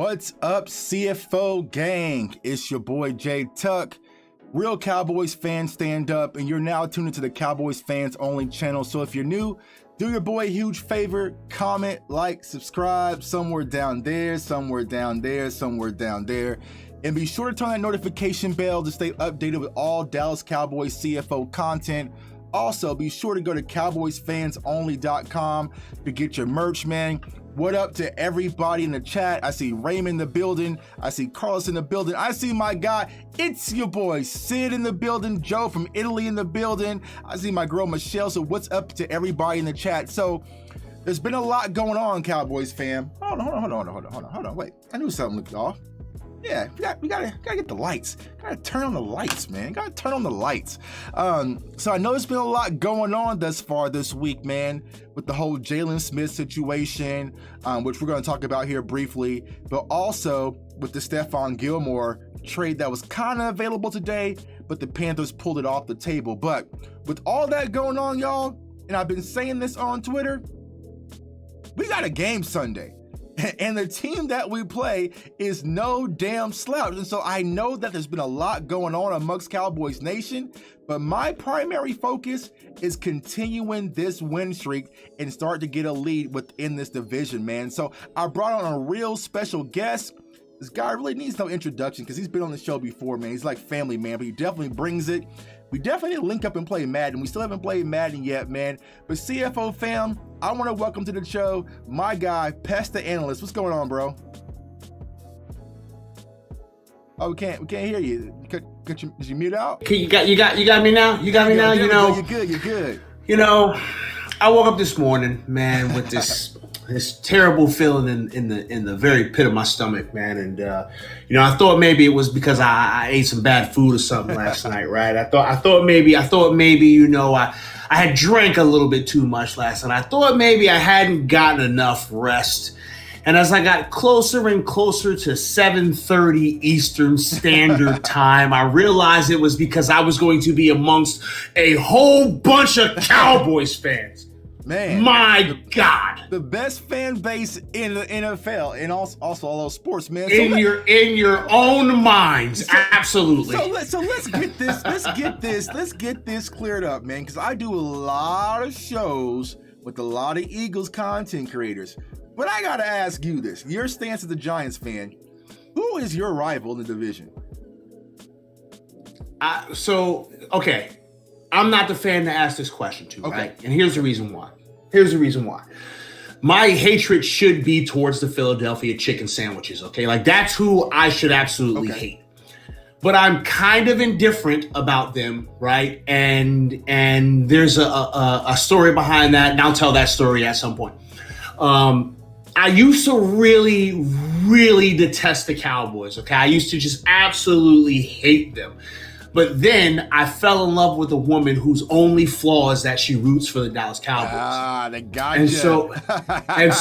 What's up, CFO gang? It's your boy Jay Tuck. Real Cowboys fans stand up, and you're now tuned into the Cowboys fans only channel. So if you're new, do your boy a huge favor, comment, like, subscribe, somewhere down there, somewhere down there, somewhere down there. And be sure to turn that notification bell to stay updated with all Dallas Cowboys CFO content. Also, be sure to go to cowboysfansonly.com to get your merch, man. What up to everybody in the chat? I see Raymond in the building. I see Carlos in the building. I see my guy, it's your boy Sid in the building. Joe from Italy in the building. I see my girl Michelle. So what's up to everybody in the chat? So there's been a lot going on, Cowboys fam. Hold on. Wait, I knew something looked off. Yeah, we gotta get the lights. Gotta turn on the lights, man. Gotta turn on the lights. So I know there's been a lot going on thus far this week, man, with the whole Jalen Smith situation, which we're gonna talk about here briefly, but also with the Stephon Gilmore trade that was kind of available today, but the Panthers pulled it off the table. But with all that going on, y'all, and I've been saying this on Twitter, we got a game Sunday. And the team that we play is no damn slouch. And so I know that there's been a lot going on amongst Cowboys Nation, but my primary focus is continuing this win streak and start to get a lead within this division, man. So I brought on a real special guest. This guy really needs no introduction because he's been on the show before, man. He's like family, man, but he definitely brings it. We definitely need to link up and play Madden. We still haven't played Madden yet, man. But CFO fam, I want to welcome to the show my guy, Pest, the Analyst. What's going on, bro? Oh, we can't hear you. Did you mute out? You got me now? You got me now? You're good. You know, I woke up this morning, man, with this terrible feeling in the very pit of my stomach, man. And I thought maybe it was because I ate some bad food or something last night, right? I thought maybe I had drank a little bit too much last night. I thought maybe I hadn't gotten enough rest. And as I got closer and closer to 7:30 Eastern Standard Time, I realized it was because I was going to be amongst a whole bunch of Cowboys fans. Man, my God, the best fan base in the NFL and also all those sports, man. So in your own minds, absolutely. So let's get this cleared up, man. Because I do a lot of shows with a lot of Eagles content creators, but I gotta ask you this: your stance as a Giants fan, who is your rival in the division? Okay. I'm not the fan to ask this question to, okay. Right? And here's the reason why. My hatred should be towards the Philadelphia chicken sandwiches, okay? Like, that's who I should absolutely hate. But I'm kind of indifferent about them, right? And there's a story behind that, and I'll tell that story at some point. I used to really, really detest the Cowboys, okay? I used to just absolutely hate them. But then I fell in love with a woman whose only flaw is that she roots for the Dallas Cowboys. They got you. And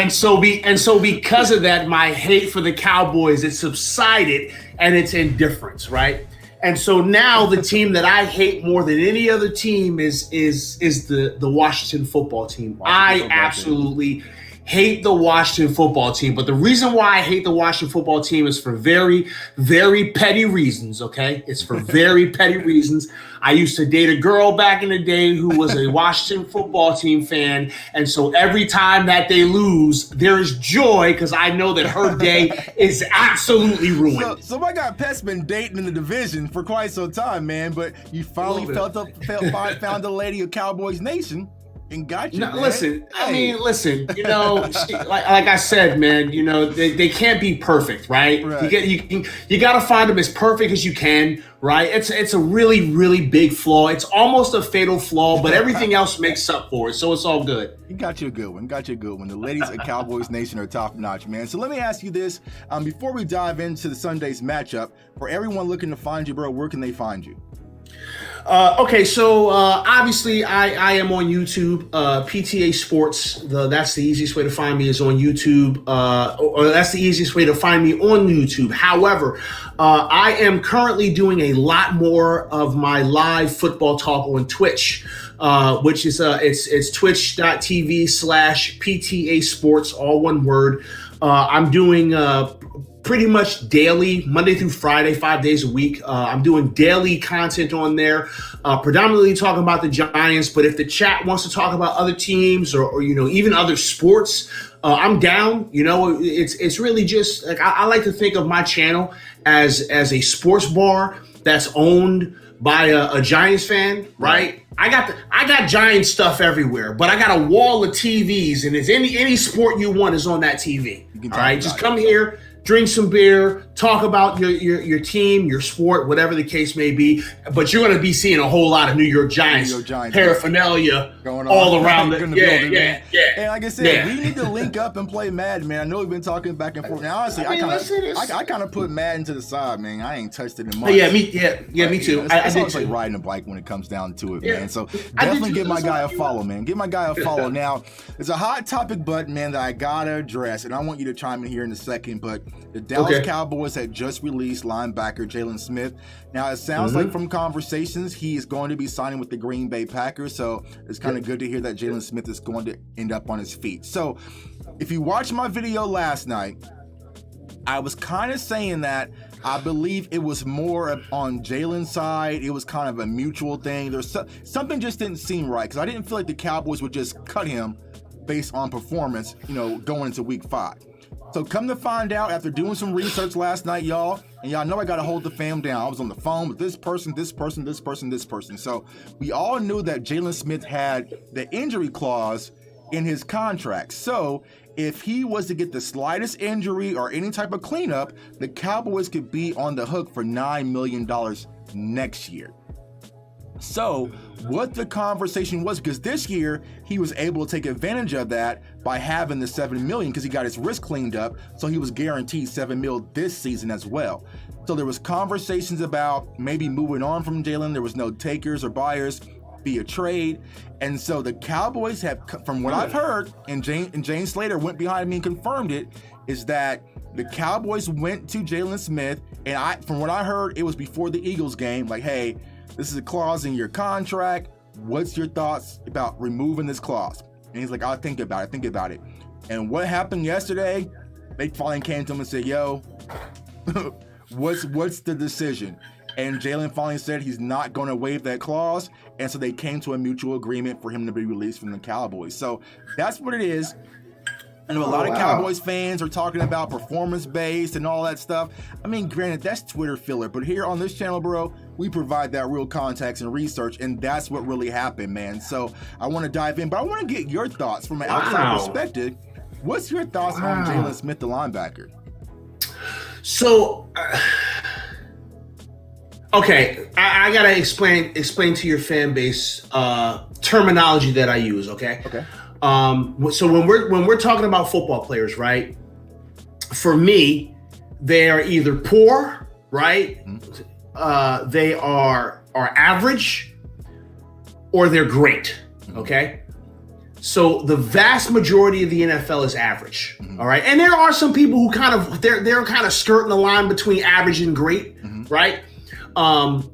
so because of that, my hate for the Cowboys, it subsided and it's indifference, right? And so now the team that I hate more than any other team is the Washington football team. I absolutely hate the Washington football team, but the reason why I hate the Washington football team is for very, very petty reasons, okay? It's for very petty reasons. I used to date a girl back in the day who was a Washington football team fan, and so every time that they lose, there is joy because I know that her day is absolutely ruined. So my guy Pest been dating in the division for quite some time, man, but you finally found the lady of Cowboys Nation. And got you, no, man. Listen, hey. Like I said, man, they can't be perfect, right? You got to find them as perfect as you can, right? It's a really, really big flaw. It's almost a fatal flaw, but everything else makes up for it, so it's all good. You got you a good one. The ladies at Cowboys Nation are top notch, man. So let me ask you this: before we dive into the Sunday's matchup, for everyone looking to find you, bro, where can they find you? So obviously I am on YouTube, PTA Sports. That's the easiest way to find me is on YouTube, or that's the easiest way to find me on YouTube. However, I am currently doing a lot more of my live football talk on Twitch, which is it's twitch.tv/PTA Sports, all one word. I'm doing pretty much daily, Monday through Friday, 5 days a week. I'm doing daily content on there, predominantly talking about the Giants. But if the chat wants to talk about other teams or even other sports, I'm down. It's really just like I like to think of my channel as a sports bar that's owned by a Giants fan, right? I got Giants stuff everywhere, but I got a wall of TVs, and it's any sport you want is on that TV. All right, just come here, drink some beer, talk about your team, your sport, whatever the case may be. But you're going to be seeing a whole lot of New York Giants paraphernalia going on all around the building. Yeah. And like I said, we need to link up and play Madden, man. I know we've been talking back and forth. Now, honestly, I kind of put Madden to the side, man. I ain't touched it in months. Me too. It's always like riding a bike when it comes down to it, man. So definitely give my guy a follow, man. Give my guy a follow. Now, it's a hot topic, but man, that I gotta address, and I want you to chime in here in a second. But the Dallas Cowboys had just released linebacker Jalen Smith. Now, it sounds like from conversations, he is going to be signing with the Green Bay Packers. So it's kind of good to hear that Jalen Smith is going to end up on his feet. So if you watched my video last night, I was kind of saying that I believe it was more on Jalen's side. It was kind of a mutual thing. There's something just didn't seem right because I didn't feel like the Cowboys would just cut him based on performance, going into week 5. So come to find out, after doing some research last night, y'all, and y'all know I got to hold the fam down. I was on the phone with this person. So we all knew that Jalen Smith had the injury clause in his contract. So if he was to get the slightest injury or any type of cleanup, the Cowboys could be on the hook for $9 million next year. So what the conversation was, because this year he was able to take advantage of that by having the $7 million because he got his wrist cleaned up, so he was guaranteed $7 million this season as well. So there was conversations about maybe moving on from Jalen. There was no takers or buyers via trade, and so the Cowboys have, from what I've heard, and Jane Slater went behind me and confirmed it, is that the Cowboys went to Jalen Smith, and from what I heard, it was before the Eagles game, like, hey, this is a clause in your contract. What's your thoughts about removing this clause? And he's like, I'll think about it. And what happened yesterday, they finally came to him and said, yo, what's the decision? And Jalen finally said he's not going to waive that clause. And so they came to a mutual agreement for him to be released from the Cowboys. So that's what it is. I know a lot of Cowboys fans are talking about performance-based and all that stuff. I mean, granted, that's Twitter filler, but here on this channel, bro, we provide that real context and research, and that's what really happened, man. So I want to dive in, but I want to get your thoughts from an outside perspective. What's your thoughts on Jalen Smith, the linebacker? So, I gotta explain to your fan base terminology that I use. Okay. So when we're talking about football players, right? For me, they are either poor, right? They are average, or they're great. Okay. So the vast majority of the NFL is average. All right. And there are some people who they're kind of skirting the line between average and great, right? And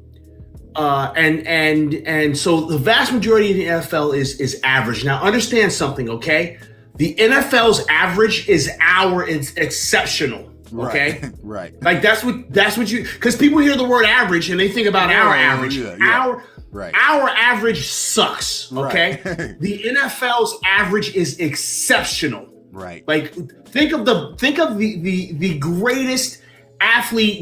so the vast majority of the NFL is average. Now understand something, okay? The NFL's average is exceptional. Okay. Right. Like that's what you, because people hear the word average and they think about our average. Yeah. Our average sucks. Okay. Right. The NFL's average is exceptional. Right. Like think of the greatest athlete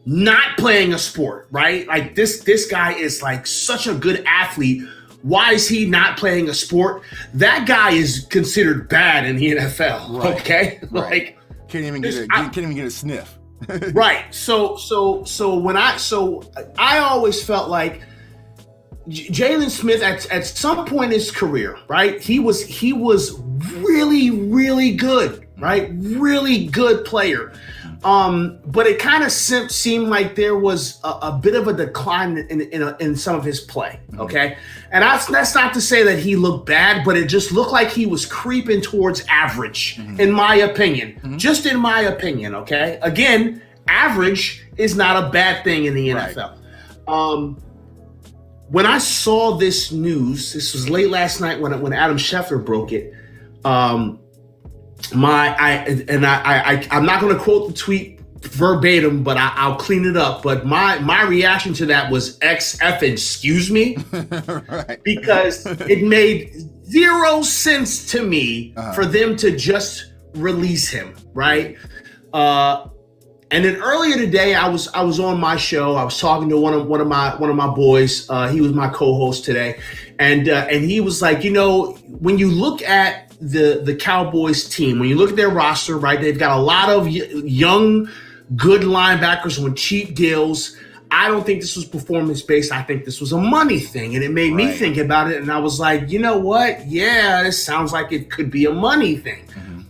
not playing a sport, right? Like this guy is like such a good athlete. Why is he not playing a sport? That guy is considered bad in the NFL. Right. Okay. Right. Like can't even get a sniff. Right. So I always felt like Jalen Smith at some point in his career, right? He was really, really good, right? Really good player. But it kind of seemed like there was a bit of a decline in some of his play. Okay. And that's not to say that he looked bad, but it just looked like he was creeping towards average, in my opinion, just in my opinion. Okay. Again, average is not a bad thing in the NFL. Right. When I saw this news, this was late last night when Adam Schefter broke it. I'm not going to quote the tweet verbatim, but I'll clean it up. But my reaction to that was excuse me, Right. because it made zero sense to me for them to just release him, right? And then earlier today, I was on my show. I was talking to one of my boys. He was my co-host today, and he was like, when you look at the Cowboys team, when you look at their roster, right, they've got a lot of young, good linebackers on cheap deals. I don't think this was performance-based. I think this was a money thing, and it made me think about it. And I was like, you know what? Yeah, this sounds like it could be a money thing,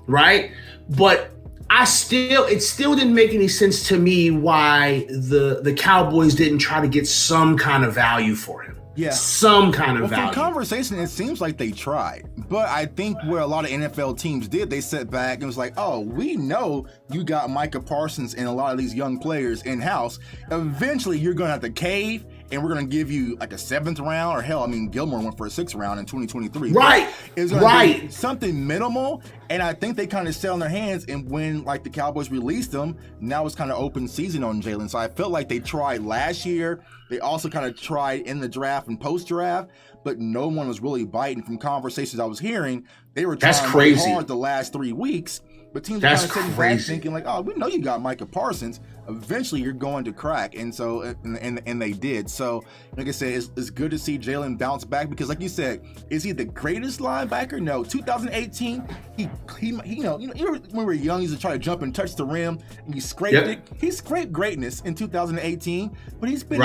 right? But it still didn't make any sense to me why the Cowboys didn't try to get some kind of value for him. Yeah. Some kind of value. For conversation, it seems like they tried. But I think where a lot of NFL teams did, they sat back and was like, oh, we know you got Micah Parsons and a lot of these young players in-house. Eventually, you're going to have to cave, and we're going to give you like a 7th round, or hell, Gilmore went for a 6th round in 2023. Right. It's going to be something minimal, and I think they kind of sat on their hands, and when like the Cowboys released them, now it's kind of open season on Jalen. So I felt like they tried last year. They also kind of tried in the draft and post-draft, but no one was really biting. From conversations I was hearing, they were trying really hard the last 3 weeks, but teams were kind of sitting back thinking like, oh, we know you got Micah Parsons. Eventually, you're going to crack, and so and they did. So, like I said, it's good to see Jalen bounce back because, like you said, is he the greatest linebacker? No. 2018, he when we were young, he used to try to jump and touch the rim, and he scraped it. He scraped greatness in 2018, but he's been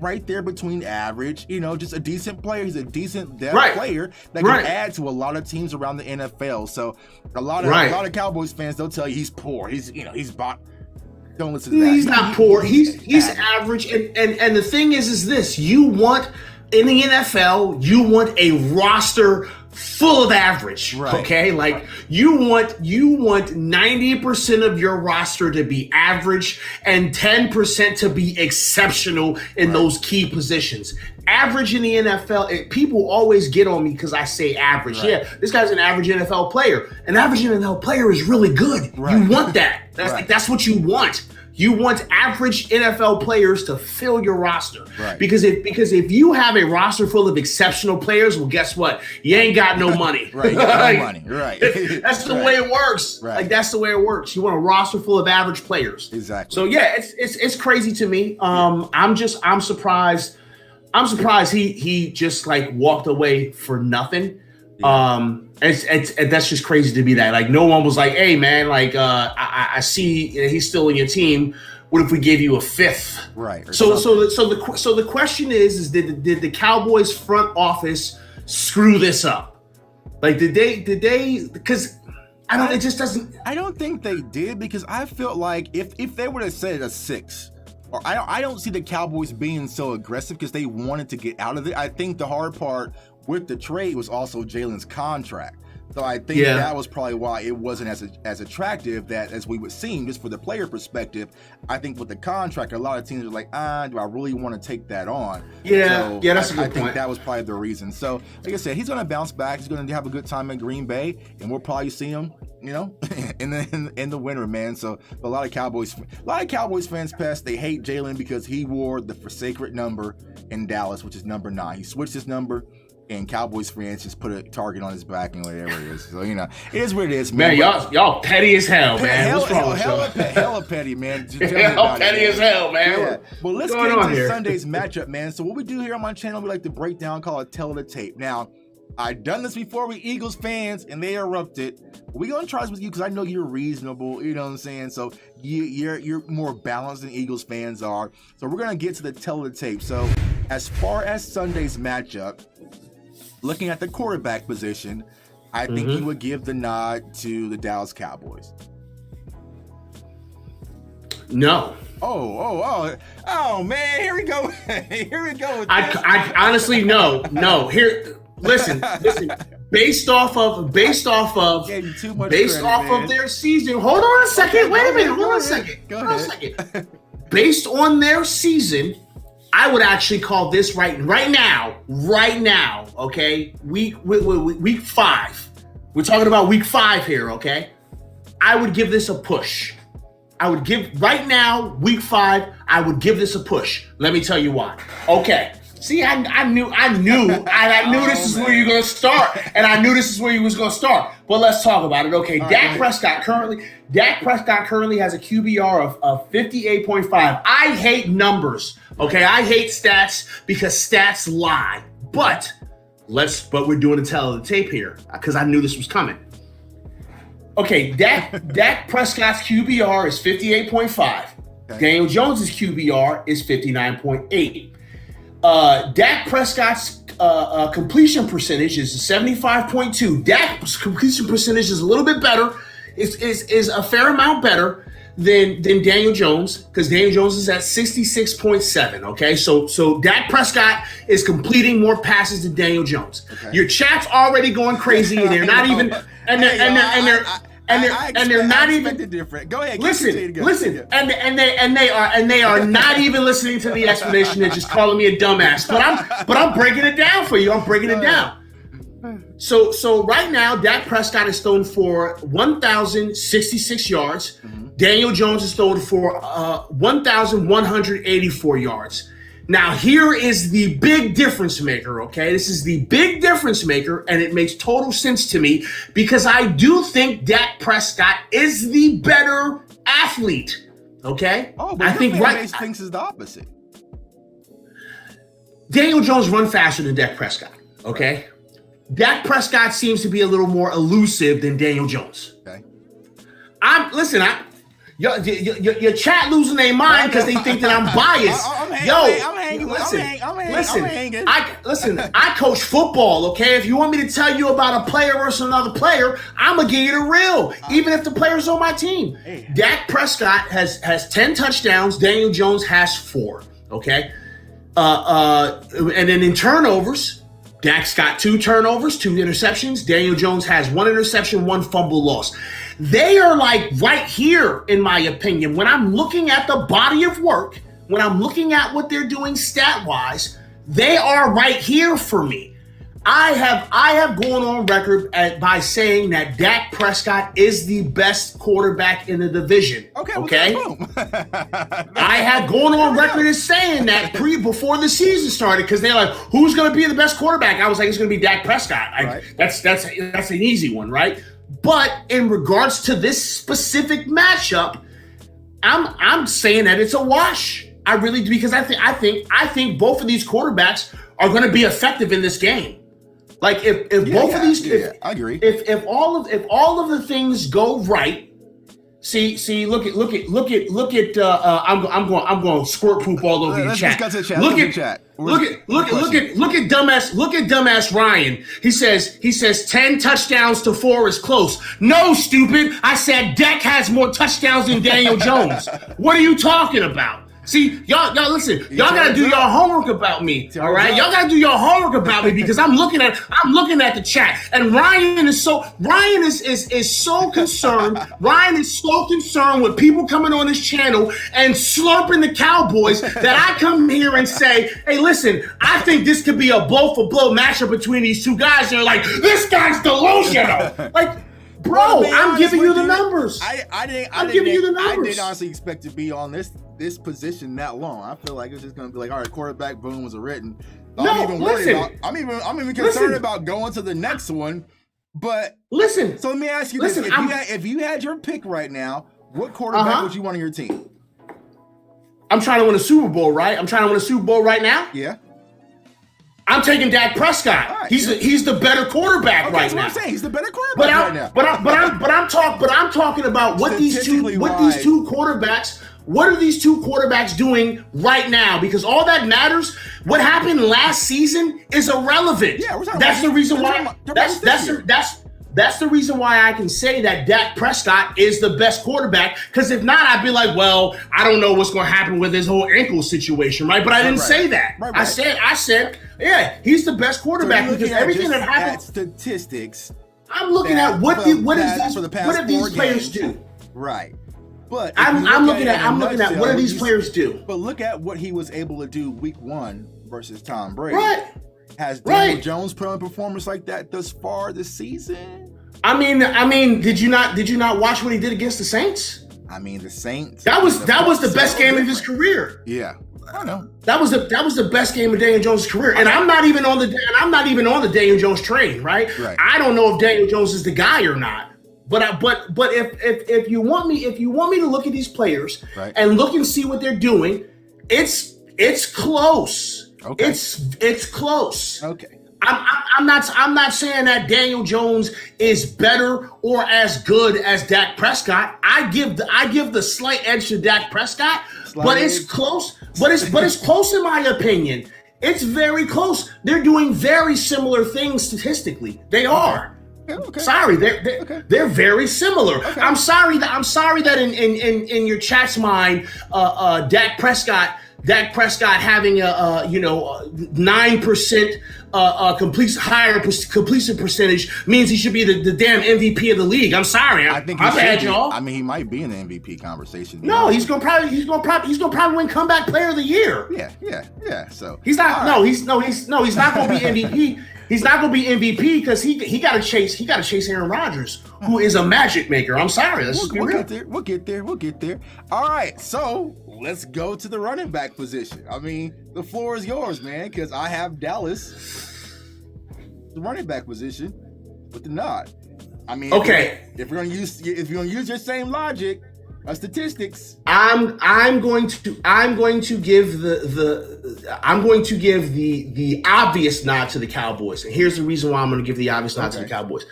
right there between average, just a decent player. He's a decent depth player that can add to a lot of teams around the NFL. So, a lot of Cowboys fans, they'll tell you he's poor. He's bought. Don't listen to that. He's not poor. He's average. And the thing is this: you want in the NFL, you want a roster full of average. Okay, like you want 90% of your roster to be average and 10% to be exceptional in those key positions. Average in the NFL, people always get on me because I say average. Yeah, this guy's an average NFL player. An average NFL player is really good. You want that. That's what you want. You want average NFL players to fill your roster. Because if you have a roster full of exceptional players, well, guess what? You ain't got no money. You got no money. That's the way it works. Like that's the way it works. You want a roster full of average players. Exactly. So yeah, it's crazy to me. I'm surprised. I'm surprised he just like walked away for nothing. That's just crazy to be that. Like no one was like, hey man, like I see he's still in your team. What if we gave you a 5th? So the question is did the Cowboys front office screw this up? Like did they because it just doesn't. I don't think they did because I felt like if they would have said a 6. Or I don't see the Cowboys being so aggressive because they wanted to get out of it. I think the hard part with the trade was also Jalen's contract. So I think that was probably why it wasn't as attractive that as we would seem just for the player perspective. I think with the contract, a lot of teams are like, do I really want to take that on? So that's a good point. I think that was probably the reason. So like I said, he's going to bounce back. He's going to have a good time in Green Bay, and we'll probably see him, in the winter, man. So a lot of Cowboys fans, Pest, they hate Jalen because he wore the sacred number in Dallas, which is number 9. He switched his number. And Cowboys fans just put a target on his back and whatever it is. So, it is what it is, man. Y'all petty as hell, man. What's wrong with y'all? Hella petty, man. Hell petty as hell, man. Yeah. Well, let's get into Sunday's matchup, man. So what we do here on my channel, we like to break down, call it Tell the Tape. Now, I've done this before with Eagles fans, and they erupted. We're going to try this with you because I know you're reasonable, you know what I'm saying? So you're more balanced than Eagles fans are. So we're going to get to the Tell the Tape. So as far as Sunday's matchup, looking at the quarterback position, I think you would give the nod to the Dallas Cowboys. No. Oh, man, here we go. Here we go. I honestly no. Here, listen. Based off of their season. Hold on a second. Wait a minute. Hold on a second. Based on their season, I would actually call this right now, okay? Week 5, We're talking about week 5 here, okay? I would give this a push. Right now, week 5, I would give this a push. Let me tell you why. Okay. See, I knew this is where you're going to start, and I knew this is where you was going to start. But let's talk about it. Okay, Dak Prescott currently has a QBR of 58.5. I hate numbers. Okay, I hate stats because stats lie. But we're doing a tell of the tape here because I knew this was coming. Okay, Dak Prescott's QBR is 58.5. Okay. Daniel Jones's QBR is 59.8. Dak Prescott's completion percentage is 75.2. Dak's completion percentage is a little bit better. Is a fair amount better than Daniel Jones, because Daniel Jones is at 66.7. Okay, so Dak Prescott is completing more passes than Daniel Jones. Okay. Your chat's already going crazy, and they're not even they're not even different. Go ahead. Listen. And they are not even listening to the explanation. They're just calling me a dumbass. But I'm breaking it down for you. I'm breaking it down. So right now, Dak Prescott is thrown for 1,066 yards. Mm-hmm. Daniel Jones is thrown for 1,184 yards. Now, here is the big difference maker, okay? This is the big difference maker, and it makes total sense to me because I do think Dak Prescott is the better athlete, okay? Oh, but I think thinks is the opposite. Daniel Jones run faster than Dak Prescott, okay? Right. Dak Prescott seems to be a little more elusive than Daniel Jones. Okay. Your chat losing their mind because they think that I'm biased. I coach football, okay? If you want me to tell you about a player versus another player, I'm going to give you the real, even if the player's on my team. Hey. Dak Prescott has 10 touchdowns. Daniel Jones has 4, okay? And then in turnovers, Dak's got 2 turnovers, 2 interceptions. Daniel Jones has 1 interception, 1 fumble loss. They are like right here, in my opinion. When I'm looking at the body of work, when I'm looking at what they're doing stat-wise, they are right here for me. I have gone on record by saying that Dak Prescott is the best quarterback in the division. Okay? I have gone on record as saying that before the season started because they're like, who's going to be the best quarterback? I was like, it's going to be Dak Prescott. Right. That's an easy one, right? But in regards to this specific matchup, I'm saying that it's a wash. I really do, because I think both of these quarterbacks are going to be effective in this game. Like if both of these, I agree. If all of the things go right, see, look at. I'm going to squirt poop all over your chat. Look at dumbass Ryan. He says 10 touchdowns to 4 is close. No, stupid. I said Dak has more touchdowns than Daniel Jones. What are you talking about? See, y'all listen. Y'all gotta do your homework about me. All right, y'all gotta do your homework about me because I'm looking at the chat, and Ryan is so concerned. Ryan is so concerned with people coming on his channel and slurping the Cowboys that I come here and say, hey, listen, I think this could be a blow for blow matchup between these two guys. And they're like, this guy's delusional. Like, bro, I'm giving you the numbers. I'm giving you the numbers. I didn't honestly expect to be on this position that long. I feel like it's just going to be like, all right, quarterback boom was written. I'm even concerned about going to the next one. But listen. So let me ask you this: if you had your pick right now, what quarterback would you want on your team? I'm trying to win a Super Bowl, right? I'm trying to win a Super Bowl right now. Yeah. I'm taking Dak Prescott. Right, he's the better quarterback right now. That's what I'm saying. He's the better quarterback right now. But I'm talking about what these two quarterbacks. What are these two quarterbacks doing right now? Because all that matters, what happened last season is irrelevant. Yeah, that's the reason why. That's the reason why I can say that Dak Prescott is the best quarterback. Because if not, I'd be like, well, I don't know what's going to happen with his whole ankle situation, right? But I didn't say that. Right. I said, yeah, he's the best quarterback because everything that happened. Statistics. I'm looking at what did these players do? Right. But I'm looking at what do these players do? But look at what he was able to do week 1 versus Tom Brady. Right. Has Daniel Jones put on a performance like that thus far this season? I mean, did you not watch what he did against the Saints? I mean, the Saints. That was the best game of his career. Yeah, I know. That was the best game of Daniel Jones' career. And I'm not even on the Daniel Jones train, right? I don't know if Daniel Jones is the guy or not. But if you want me to look at these players and look and see what they're doing, it's close. Okay. It's close. Okay. I'm not saying that Daniel Jones is better or as good as Dak Prescott. I give the slight edge to Dak Prescott, but it's close. But it's close in my opinion. It's very close. They're doing very similar things statistically. They are. Okay. Sorry, they're very similar. Okay. I'm sorry that in your chat's mind, Dak Prescott having a 9% higher completion percentage means he should be the damn MVP of the league. I'm sorry. I think y'all. I mean, he might be in the MVP conversation. No, he's gonna probably win comeback player of the year. Yeah. So he's not. Right. He's not gonna be MVP. He's not gonna be MVP because he got to chase Aaron Rodgers, who is a magic maker. I'm sorry. We'll get there. All right, so let's go to the running back position. I mean, the floor is yours, man, because I have Dallas, the running back position, with the nod. I mean, okay. If you're gonna use your same logic, statistics. I'm going to give the obvious nod to the Cowboys, and here's the reason why I'm going to give the obvious nod to the Cowboys.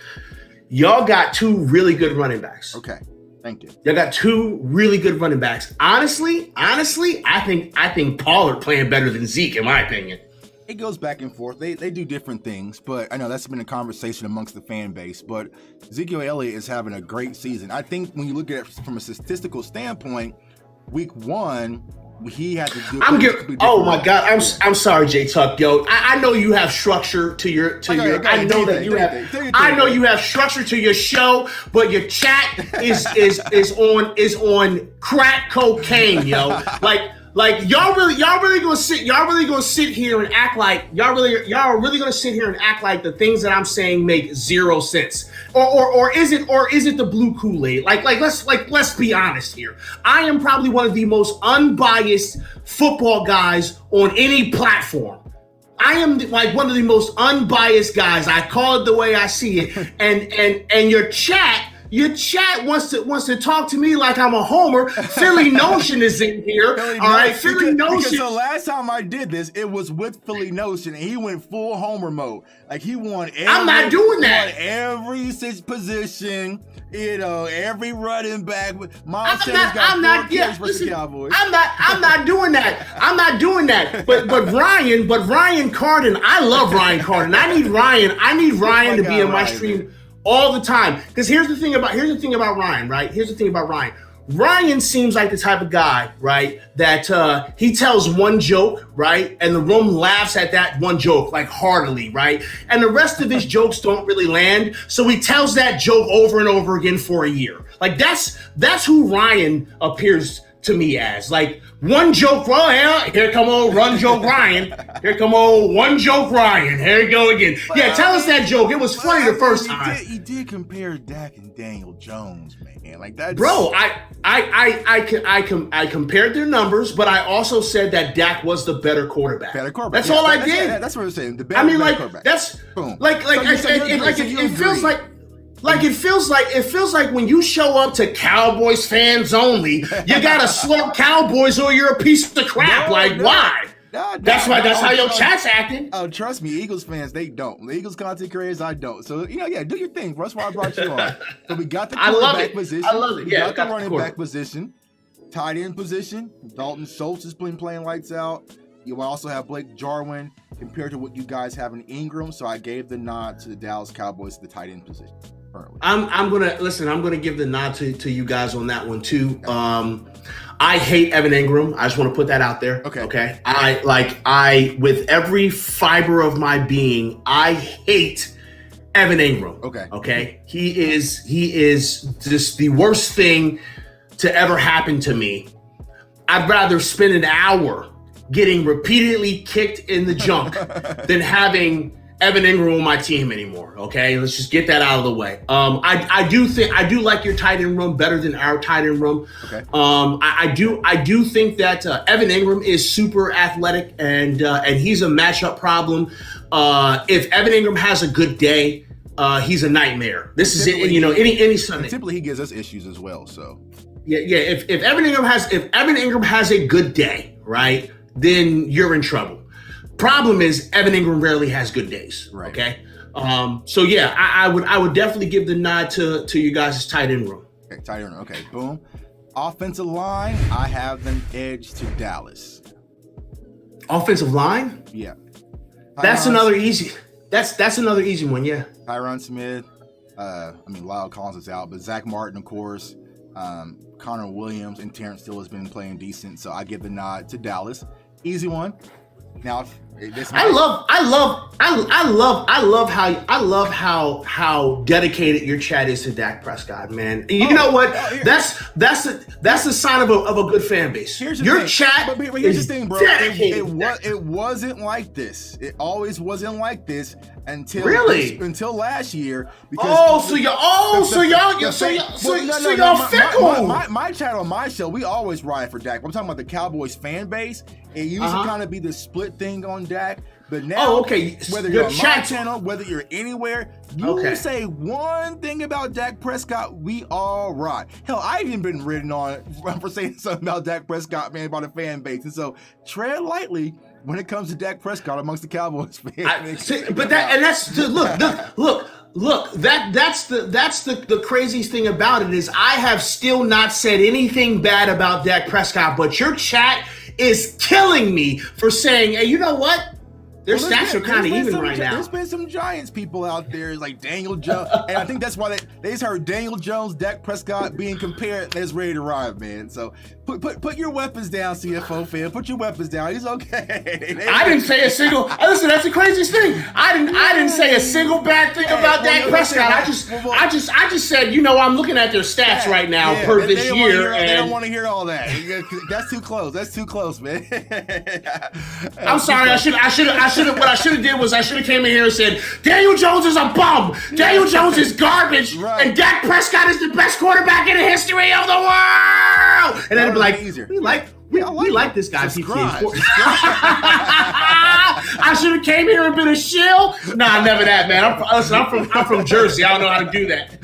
Y'all got two really good running backs. Okay, thank you. Y'all got two really good running backs. Honestly, I think Pollard playing better than Zeke, in my opinion. It goes back and forth. They do different things, but I know that's been a conversation amongst the fan base. But Ezekiel Elliott is having a great season. I think when you look at it from a statistical standpoint, week 1, he had to do. Oh my God! I'm sorry, J Tuck. Yo, I know you have structure to your. I know that you have. I know you have structure to your show, but your chat is on crack cocaine, yo. Like y'all really gonna sit here and act like y'all are really gonna sit here and act like the things that I'm saying make zero sense, or is it the blue Kool-Aid? Like let's be honest here. I am probably one of the most unbiased football guys on any platform. I am like one of the most unbiased guys. I call it the way I see it, and your chat. Your chat wants to talk to me like I'm a homer. Philly Notion is in here. All right, Philly Notion. Because the last time I did this, it was with Philly Notion, and he went full homer mode. Like he won. I'm not doing that. Every position, every running back. I'm not doing that. I'm not doing that. But Ryan Carden, I love Ryan Carden. I need Ryan to be in my stream all the time. Because here's the thing about Ryan, right? Here's the thing about Ryan. Ryan seems like the type of guy, right, that he tells one joke, right, and the room laughs at that one joke, like heartily, right? And the rest of his jokes don't really land, so he tells that joke over and over again for a year. Like, that's who Ryan appears to me as. Like, one joke, here come old run joke Ryan. Here come old one joke Ryan. Here you go again. Yeah, tell us that joke. It was funny the first time. He did compare Dak and Daniel Jones, man. Like that. Bro, I compared their numbers, but I also said that Dak was the better quarterback. That's all I did. That's what I'm saying. The better quarterback. That's boom. It feels like when you show up to Cowboys fans only, you gotta slug Cowboys or you're a piece of crap. Why? That's how your chat's acting. Oh, trust me, Eagles fans, they don't. The Eagles content creators, I don't. So, do your thing. That's why I brought you on. So we got the quarterback position. I love it. Yeah, we got the running back position. Tight end position. Dalton Schultz has been playing lights out. You also have Blake Jarwin compared to what you guys have in Ingram. So I gave the nod to the Dallas Cowboys, the tight end position. I'm gonna give the nod to you guys on that one too. I hate Evan Ingram. I just want to put that out there. Okay. I with every fiber of my being, I hate Evan Ingram. Okay. He is just the worst thing to ever happen to me. I'd rather spend an hour getting repeatedly kicked in the junk than having Evan Ingram on my team anymore. Okay, let's just get that out of the way. I do like your tight end room better than our tight end room. Okay. I do think that Evan Ingram is super athletic and he's a matchup problem. If Evan Ingram has a good day, he's a nightmare. This is it. You know, any Sunday. Typically, he gives us issues as well. So yeah. If Evan Ingram has a good day, right, then you're in trouble. Problem is Evan Ingram rarely has good days. Right. Okay. So yeah, I would definitely give the nod to you guys' tight end room. Okay, tight end. Okay, boom. Offensive line, I have them edged to Dallas. Offensive line? Yeah. That's another easy. That's another easy one. Yeah. Tyron Smith. Lyle Collins is out, but Zach Martin, of course. Connor Williams and Terrence Steele has been playing decent, so I give the nod to Dallas. Easy one. Now, I love how dedicated your chat is to Dak Prescott, man. You know what? That's the sign of a good fan base. Your chat. But here's the thing, bro. It wasn't like this. It always wasn't like this until last year. So y'all fickle. My chat on my show, we always ride for Dak. I'm talking about the Cowboys fan base. It used to kind of be the split thing on Dak, but now, whether you're on my channel, whether you're anywhere, you say one thing about Dak Prescott, we all ride. Hell, I've even been written on for saying something about Dak Prescott, man, about a fan base. And so tread lightly when it comes to Dak Prescott amongst the Cowboys fans. Look, that's the craziest thing about it is I have still not said anything bad about Dak Prescott, but your chat is killing me for saying, hey, you know what? Their stats are kind of even right now. There's been some Giants people out there like Daniel Jones, and I think that's why they just heard Daniel Jones, Dak Prescott being compared, and it's ready to ride, man. So put your weapons down, CFO fan. Put your weapons down. He's okay. I didn't say a single. Listen, that's the craziest thing. I didn't say a single bad thing about Dak Prescott. I just said, you know, I'm looking at their stats right now per this year, and they don't want to hear all that. That's too close. That's too close, man. I'm sorry. What I should have did was I should have came in here and said Daniel Jones is a bum. Daniel Jones is garbage, and Dak Prescott is the best quarterback in the history of the world. And then it'd be like, we like this guy. I should have came here and been a shill. Nah, never that, man. I'm from Jersey. I don't know how to do that.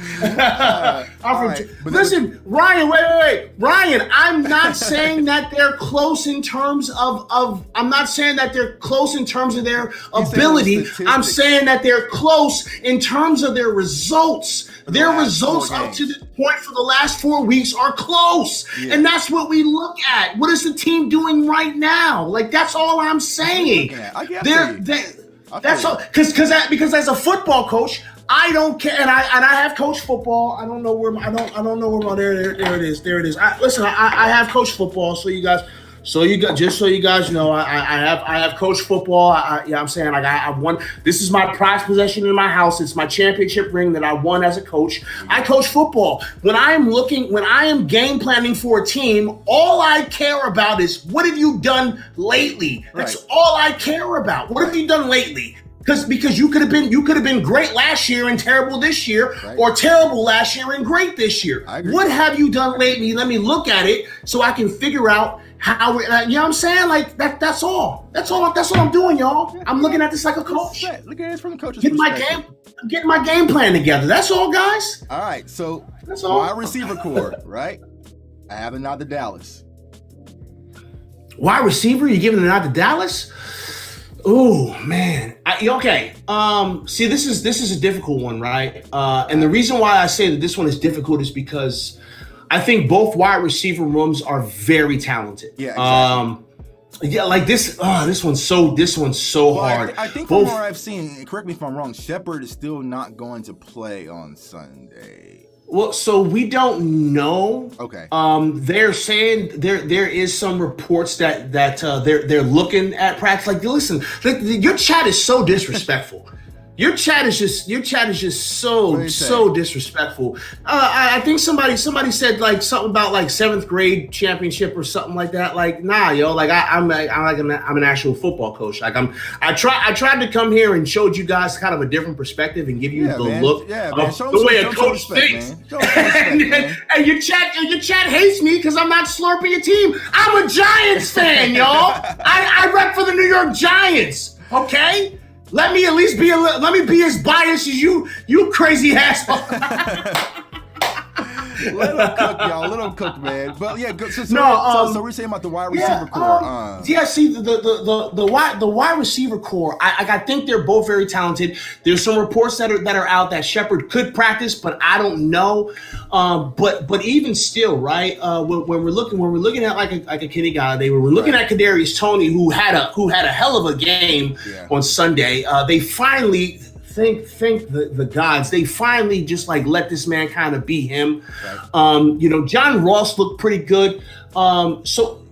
Listen, Ryan, wait. Ryan, I'm not saying that they're close in terms of I'm not saying that they're close in terms of their ability. I'm saying that they're close in terms of their results. Their results up to this point for the last 4 weeks are close. Yeah. And that's what we look at. What is the team doing right now? Like, that's all I'm saying. That's all. Because as a football coach, I don't care, and I have coached football. I don't know where there it is. I have coached football, so you guys know, I have coached football. I'm saying, like, I've won. This is my prized possession in my house. It's my championship ring that I won as a coach. I coach football. When I am game planning for a team, all I care about is what have you done lately. That's all I care about. What have you done lately? Because you could have been great last year and terrible this year, or terrible last year and great this year. What have you done lately? Let me look at it so I can figure out how we. You know what I'm saying? Like that's all. That's all I'm doing, y'all. I'm looking at this like a coach. Look at this from the coach's perspective. I'm getting my game plan together. That's all, guys. All right. So that's all. Wide receiver core, right? I have a nod to Dallas. Wide receiver? You giving a nod to Dallas? Oh man. Okay. See, this is a difficult one, right? And the reason why I say that this one is difficult is because I think both wide receiver rooms are very talented. Yeah. Exactly. Like this. This one's so hard. I think from what I've seen, correct me if I'm wrong, Shepard is still not going to play on Sunday. Well, so we don't know. Okay. They're saying there is some reports that they're looking at practice. Like, listen, your chat is so disrespectful. Your chat is just so disrespectful. I think somebody said like something about like 7th grade championship or something like that. Like, nah, yo, like I'm an actual football coach. Like I tried to come here and showed you guys kind of a different perspective and give you the look of the way a coach thinks. And your chat hates me because I'm not slurping your team. I'm a Giants fan, y'all. I rep for the New York Giants. Okay. Let me at least be as biased as you crazy asshole. Let him cook, y'all. Let him cook, man. But yeah, so we're saying about the wide receiver core. See the wide receiver core. I think they're both very talented. There's some reports that are out that Shepard could practice, but I don't know. But even still, right? When we're looking at like a Kenny Galladay, when we're looking at Kadarius Toney, who had a hell of a game on Sunday. They finally. Thank the gods. They finally just like let this man kind of be him. Right. John Ross looked pretty good. So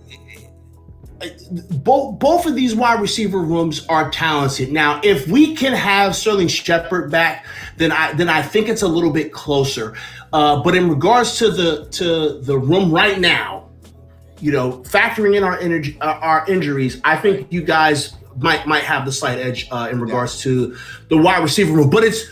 both of these wide receiver rooms are talented. Now, if we can have Sterling Shepard back, then I think it's a little bit closer. But in regards to the room right now, factoring in our injuries, I think you guys might have the slight edge in regards to the wide receiver room, but it's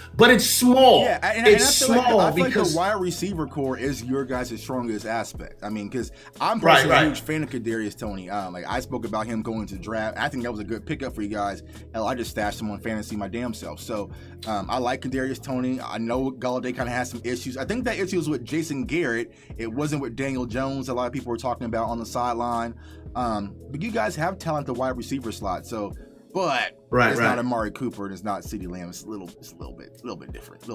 small. Yeah, it's small I feel like the wide receiver core is your guys' strongest aspect. I mean, because I'm personally a huge fan of Kadarius Toney. Like I spoke about him going to draft. I think that was a good pickup for you guys. Hell, I just stashed him on fantasy my damn self. So I like Kadarius Toney. I know Galladay kind of has some issues. I think that issue was with Jason Garrett. It wasn't with Daniel Jones. A lot of people were talking about on the sideline. But you guys have talent at the wide receiver slot. So. But it's not Amari Cooper and it's not CeeDee Lamb. It's a little bit different.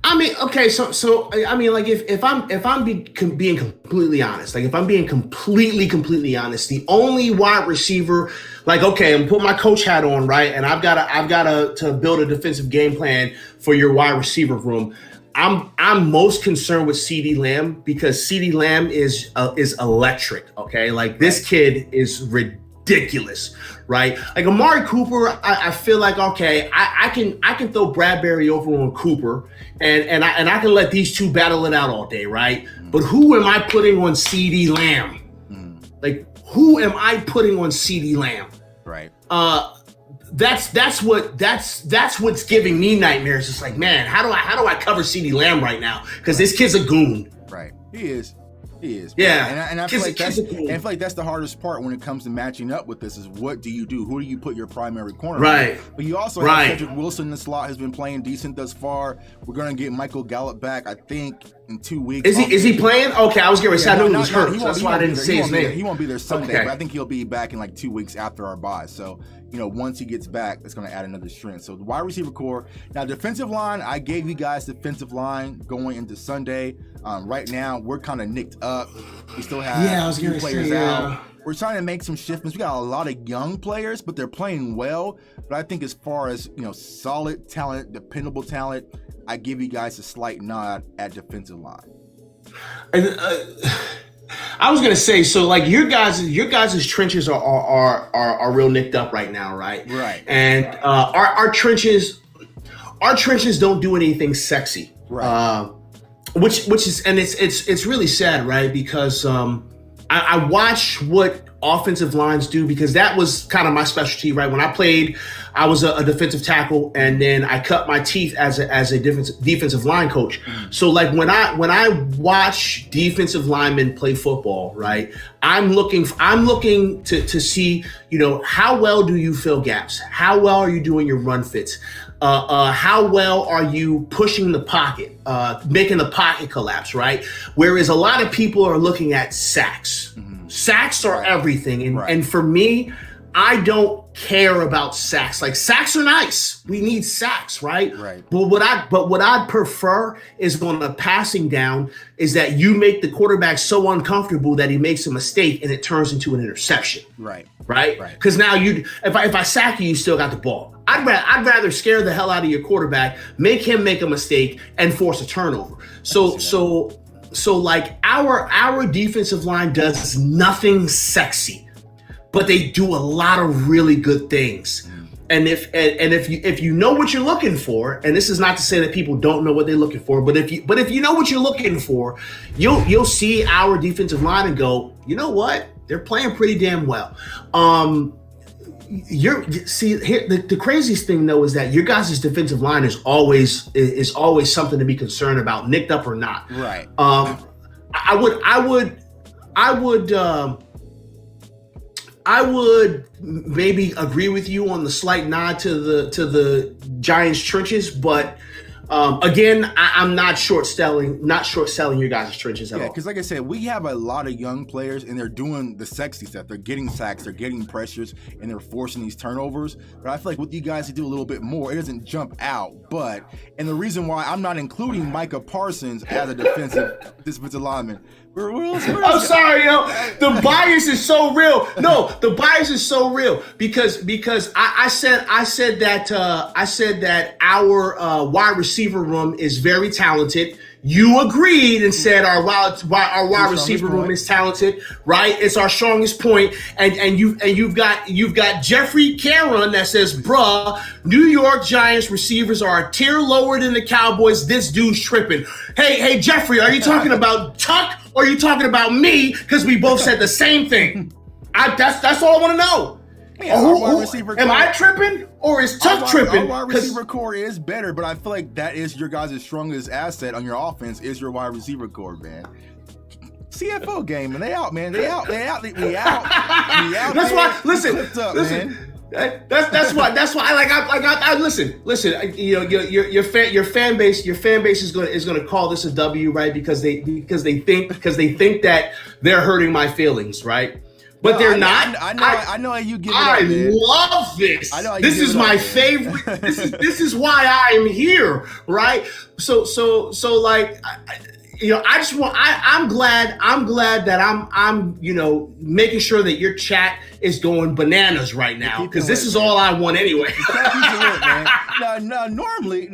I mean, okay, so I mean, like if I'm being completely honest, like if I'm being completely honest, the only wide receiver, like okay, I'm putting my coach hat on, right, and I've got to build a defensive game plan for your wide receiver room. I'm most concerned with CeeDee Lamb because CeeDee Lamb is electric. Okay, like this kid is ridiculous, right? Like Amari Cooper, I feel like okay, I can throw Bradbury over on Cooper, and I can let these two battle it out all day, right? But who am I putting on CeeDee Lamb? Like who am I putting on CeeDee Lamb? Right. That's what's giving me nightmares. It's like, man, how do I cover CeeDee Lamb right now? Because this kid's a goon. Right. He is. Yeah, and I feel like that's the hardest part when it comes to matching up with this is what do you do? Who do you put your primary corner? Right. On? But you also have Cedric Wilson in the slot has been playing decent thus far. We're gonna get Michael Gallup back, I think, in 2 weeks. Is he playing? Okay, I was getting ready. I knew he was hurt. That's why I didn't say his name. He won't be there Sunday, but I think he'll be back in like 2 weeks after our bye. So once he gets back, it's going to add another strength. So the wide receiver core. Now, defensive line, I gave you guys defensive line going into Sunday. Right now, we're kind of nicked up. We still have a few players out. We're trying to make some shifts. We got a lot of young players, but they're playing well. But I think as far as, solid talent, dependable talent, I give you guys a slight nod at defensive line. I was gonna say, so like your guys' trenches are real nicked up right now, right? Right. And our trenches don't do anything sexy, right? Which is, and it's really sad, right? Because I watch what offensive lines do because that was kind of my specialty, right? When I played, I was a defensive tackle, and then I cut my teeth as a defensive line coach. So like when I watch defensive linemen play football, right? I'm looking to see, how well do you fill gaps? How well are you doing your run fits? How well are you pushing the pocket, making the pocket collapse, right? Whereas a lot of people are looking at sacks. Sacks are everything. And for me, I don't care about sacks. Like sacks are nice. We need sacks, right? Right. But what I'd prefer is on a passing down is that you make the quarterback so uncomfortable that he makes a mistake and it turns into an interception. Right. Right? Because now if I sack you, you still got the ball. I'd rather scare the hell out of your quarterback, make him make a mistake, and force a turnover. So like our defensive line does nothing sexy, but they do a lot of really good things. if you know what you're looking for, and this is not to say that people don't know what they're looking for, but if you know what you're looking for, you'll see our defensive line and go, you know what, they're playing pretty damn well. The craziest thing though is that your guys' defensive line is always something to be concerned about, nicked up or not. Right. I would maybe agree with you on the slight nod to the Giants trenches, but again, I'm not short selling your guys' trenches at all. Yeah, because like I said, we have a lot of young players, and they're doing the sexy stuff. They're getting sacks, they're getting pressures, and they're forcing these turnovers. But I feel like with you guys to do a little bit more, it doesn't jump out. And the reason why I'm not including Micah Parsons as a defensive lineman. I'm sorry, yo. The bias is so real. No, the bias is so real because I said that our wide receiver room is very talented. You agreed and said our wide receiver room is talented, right? It's our strongest point. And you've got Jeffrey Caron that says, bruh, New York Giants receivers are a tier lower than the Cowboys. This dude's tripping. Hey, Jeffrey, are you talking about Tuck or are you talking about me? Because we both said the same thing. That's all I want to know. Yeah, am I tripping or is Tuck tripping? Our wide receiver core is better, but I feel like that is your guys' strongest asset on your offense is your wide receiver core, man. CFO game, and they out, man. We out. That's why. Listen. Man. That's why. I listen. You know, your fan base is going to call this a W, right? Because they think that they're hurting my feelings, right? But they're not. I know how you give it up. I love this. This is my favorite. This is why I am here, right? So like, you know, I'm glad that I'm making sure that your chat is going bananas right now because this is all I want anyway. Normally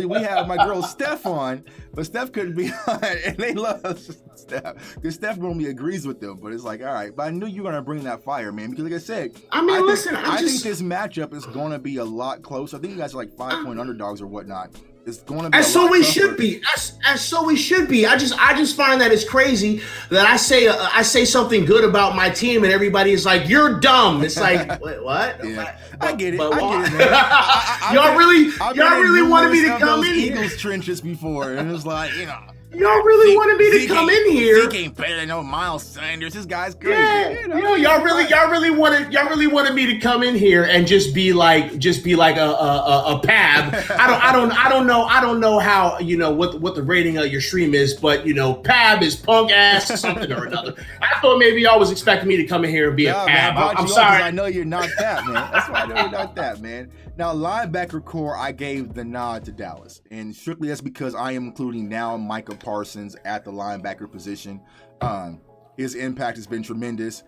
we have my girl Steph on, but Steph couldn't be on, and they love Steph because Steph normally agrees with them. But it's like, all right, but I knew you were gonna bring that fire, man. Because like I said, I think this matchup is gonna be a lot closer. I think you guys are like 5-point underdogs or whatnot. It's going to be so we should be. So we should be. I just find that it's crazy that I say something good about my team and everybody is like, you're dumb. It's like, wait, what? Yeah. I get it. But I get it, man. y'all really wanted me to come in here. Eagles trenches before, and it was like, y'all really wanted me to come in here. Zeke ain't better than no Miles Sanders. This guy's crazy. Yeah, y'all really wanted me to come in here and just be like a pab. I don't know how what the rating of your stream is, but pab is punk ass something or another. I thought maybe y'all was expecting me to come in here and be a pab. I'm sorry. I know you're not that, man. That's why I know you're not that, man. Now, linebacker core, I gave the nod to Dallas, and strictly that's because I am including now Micah Parsons at the linebacker position. His impact has been tremendous.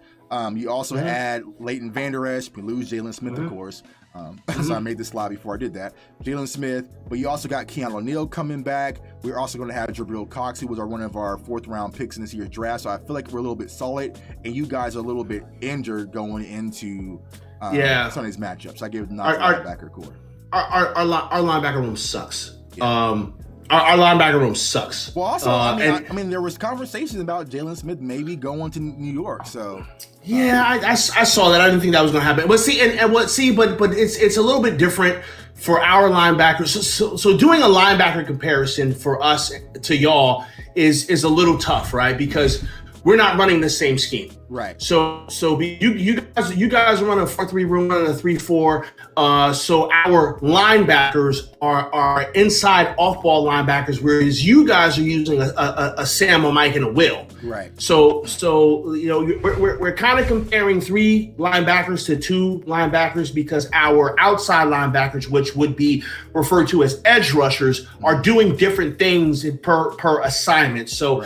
You also had Leighton Vander Esch. We lose Jalen Smith, of course. So I made this slide before I did that. Jalen Smith, but you also got Keanu O'Neal coming back. We're also going to have Jabril Cox, who was one of our 4th-round picks in this year's draft. So I feel like we're a little bit solid, and you guys are a little bit injured going into some of these matchups. I gave the nod to linebacker core. Our linebacker room sucks. Yeah. Our linebacker room sucks. Well, also, I mean, there was conversations about Jalen Smith maybe going to New York. So I saw that. I didn't think that was going to happen. But but it's a little bit different for our linebackers. So doing a linebacker comparison for us to y'all is a little tough, right? Because we're not running the same scheme. Right. So you guys run a 4-3, we're running a 3-4. So our linebackers are inside off-ball linebackers, whereas you guys are using a Sam, a Mike, and a Will. Right. So we're kind of comparing 3 linebackers to 2 linebackers because our outside linebackers, which would be referred to as edge rushers, are doing different things per assignment. So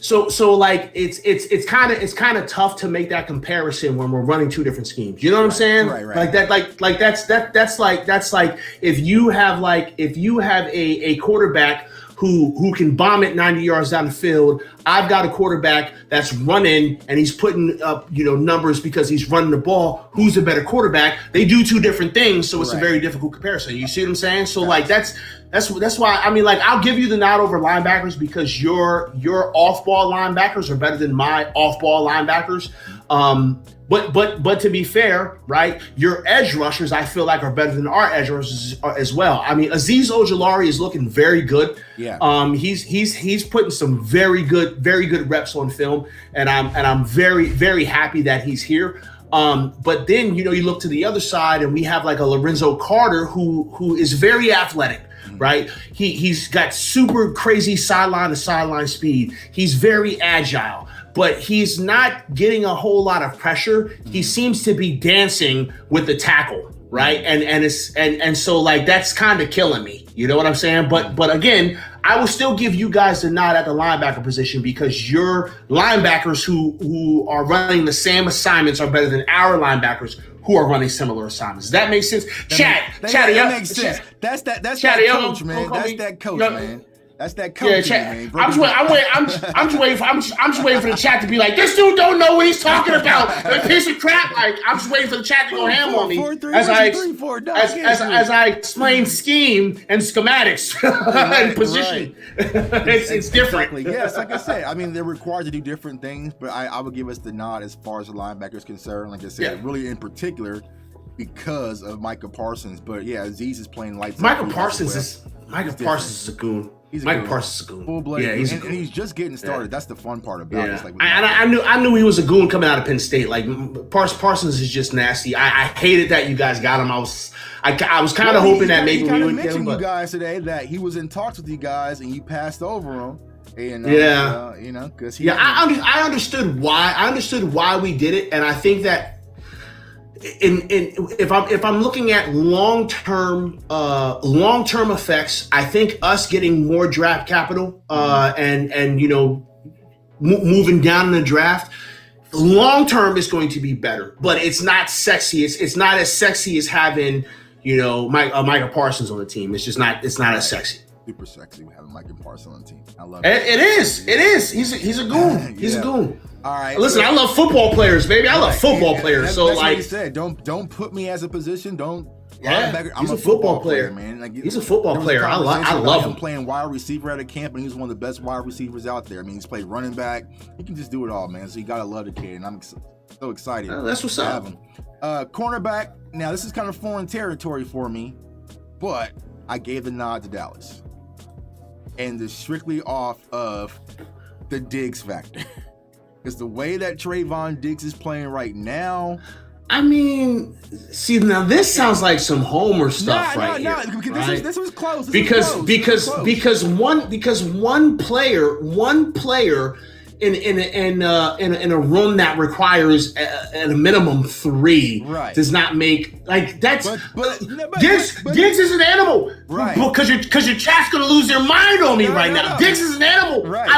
So like it's kind of tough to make that comparison when we're running 2 different schemes. You know what I'm saying? Right. Like that. That's like if you have a quarterback who can bomb it 90 yards down the field. I've got a quarterback that's running and he's putting up, numbers because he's running the ball. Who's a better quarterback? They do two different things, so it's a very difficult comparison. You see what I'm saying? So like that's why I'll give you the nod over linebackers because your off-ball linebackers are better than my off-ball linebackers. But to be fair, right, your edge rushers I feel like are better than our edge rushers as well. I mean, Azeez Ojulari is looking very good. Yeah. He's putting some very good reps on film, and I'm very, very happy that he's here. But then you look to the other side, and we have like a Lorenzo Carter who is very athletic. Right, he's got super crazy sideline to sideline speed. He's very agile, but he's not getting a whole lot of pressure. He seems to be dancing with the tackle, right? And so like that's kind of killing me. You know what I'm saying? But again, I will still give you guys the nod at the linebacker position because your linebackers who are running the same assignments are better than our linebackers who are running similar assignments. Does that make sense? That makes sense. That's that coach, man. That's that coach, man. That's that coach, man. I'm just waiting for the chat to be like, this dude don't know what he's talking about. That piece of crap. Like, I'm just waiting for the chat to go ham on me as I explain scheme and schematics and position. It's different. Exactly. Yes, like I said, I mean, they're required to do different things, but I would give us the nod as far as the linebackers concerned. Like I said, really in particular because of Micah Parsons. But yeah, Azeez is playing lights. Micah Parsons is a goon. Micah Parsons is a goon. Full-blooded goon. And he's just getting started. Yeah. That's the fun part about it. Like I knew he was a goon coming out of Penn State. Like Parsons is just nasty. I hated that you guys got him. I was kind of hoping that maybe we would get him. You guys today that he was in talks with you guys and you passed over him. And, because I understood why. I understood why we did it, and I think that. If I'm looking at long-term effects, I think us getting more draft capital and moving down in the draft, long-term is going to be better. But it's not sexy. It's not as sexy as having Micah Parsons on the team. It's just not. It's not as sexy. Super sexy having Micah Parsons on the team. I love it. It is. He's a goon. He's a goon. All right. Listen, I love football players, baby. I love football players. That's like what he said, don't put me as a position. I'm a football player, man. Like, he's a football player. I love him. Playing wide receiver at a camp, and he's one of the best wide receivers out there. I mean, he's played running back. He can just do it all, man. So you gotta love the kid, and I'm so excited. That's what's up. Cornerback. Now this is kind of foreign territory for me, but I gave the nod to Dallas, and it's strictly off of the Diggs factor. Because the way that Trayvon Diggs is playing right now, I mean, see, now this sounds like some Homer stuff here. Because this was close. Because one player in a room that requires at a minimum 3 does not make like that's. But Diggs is an animal, right? Because your chat's gonna lose their mind on me now. Diggs is an animal. Right.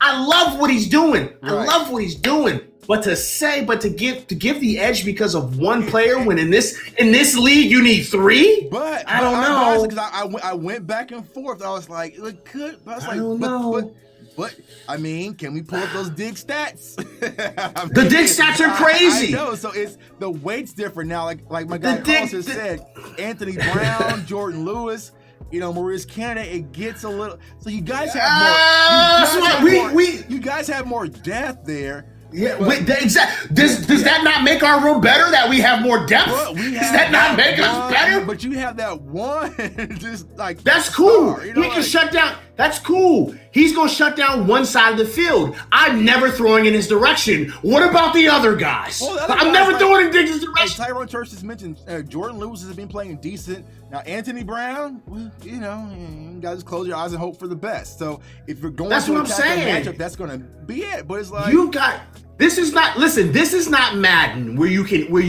I love what he's doing. I love what he's doing. But to give the edge because of one player when in this league you need 3. But I don't know. Because I went back and forth. I was like, it could. But I was like, I don't know. But I mean, can we pull up those Dig stats? The Dig stats are crazy. I know. So it's the weight's different now. Like my guy Carlos has said, Anthony Brown, Jordan Lewis. Maurice Canada, it gets a little. So you guys have more. You guys have more depth there. Yeah, exactly. Does that not make our room better that we have more depth? Does that not make us better? But you have that one, just like that's cool. He can shut down. That's cool. He's gonna shut down one side of the field. I'm never throwing in his direction. What about the other guys? I'm never throwing in Diggs' direction. Like Tyrone Church has mentioned, Jordan Lewis has been playing decent. Now Anthony Brown, you guys close your eyes and hope for the best. So if you're going to attack a matchup, that's gonna be it. But it's like This is not Madden where you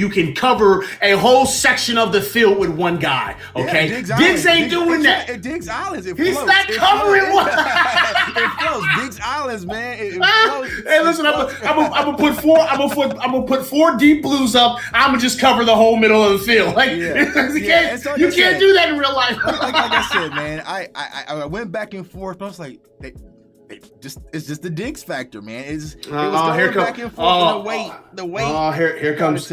can cover a whole section of the field with one guy. Okay, Yeah, Diggs ain't doing that. It Diggs Islands. He's not covering one. It flows. Diggs Islands, man. It flows. Hey, listen, I'm gonna put four deep blues up. I'm gonna just cover the whole middle of the field. Like you can't do that in real life. like I said, man, I went back and forth, but I was like, it's just the Diggs factor, man. It was going back and forth. The weight. Oh, here comes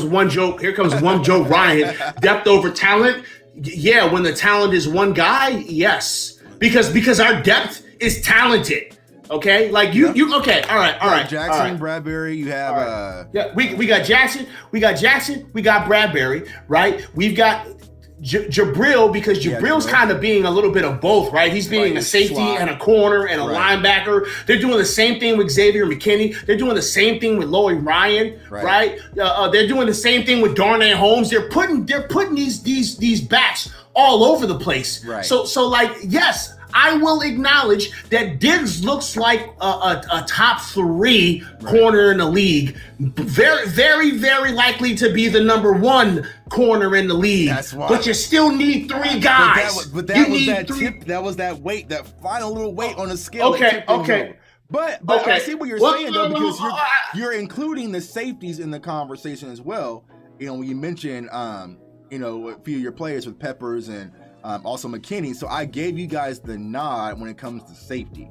one joke. Here comes one Joe Ryan. Depth over talent. Yeah, when the talent is one guy, yes, because our depth is talented. Okay, like you. Okay, all right. Jackson, Bradbury. You have we got Jackson. We got Bradbury. Right. We've got Jabril, because Jabril's kind of being a little bit of both, right? He's being a safety and a corner and a linebacker. They're doing the same thing with Xavier McKinney. They're doing the same thing with Lloyd Ryan, right? They're doing the same thing with Darnay Holmes. They're putting these backs all over the place. Right. So like, yes, I will acknowledge that Diggs looks like a top 3 corner in the league. Very, very, very likely to be the number 1 corner in the league. That's why. But you still need 3 guys. But that was that weight, that final little weight on the scale. Okay. But I see what you're saying, though, because you're including the safeties in the conversation as well. You know, when you mention, a few of your players with Peppers and also McKinney. So I gave you guys the nod when it comes to safety.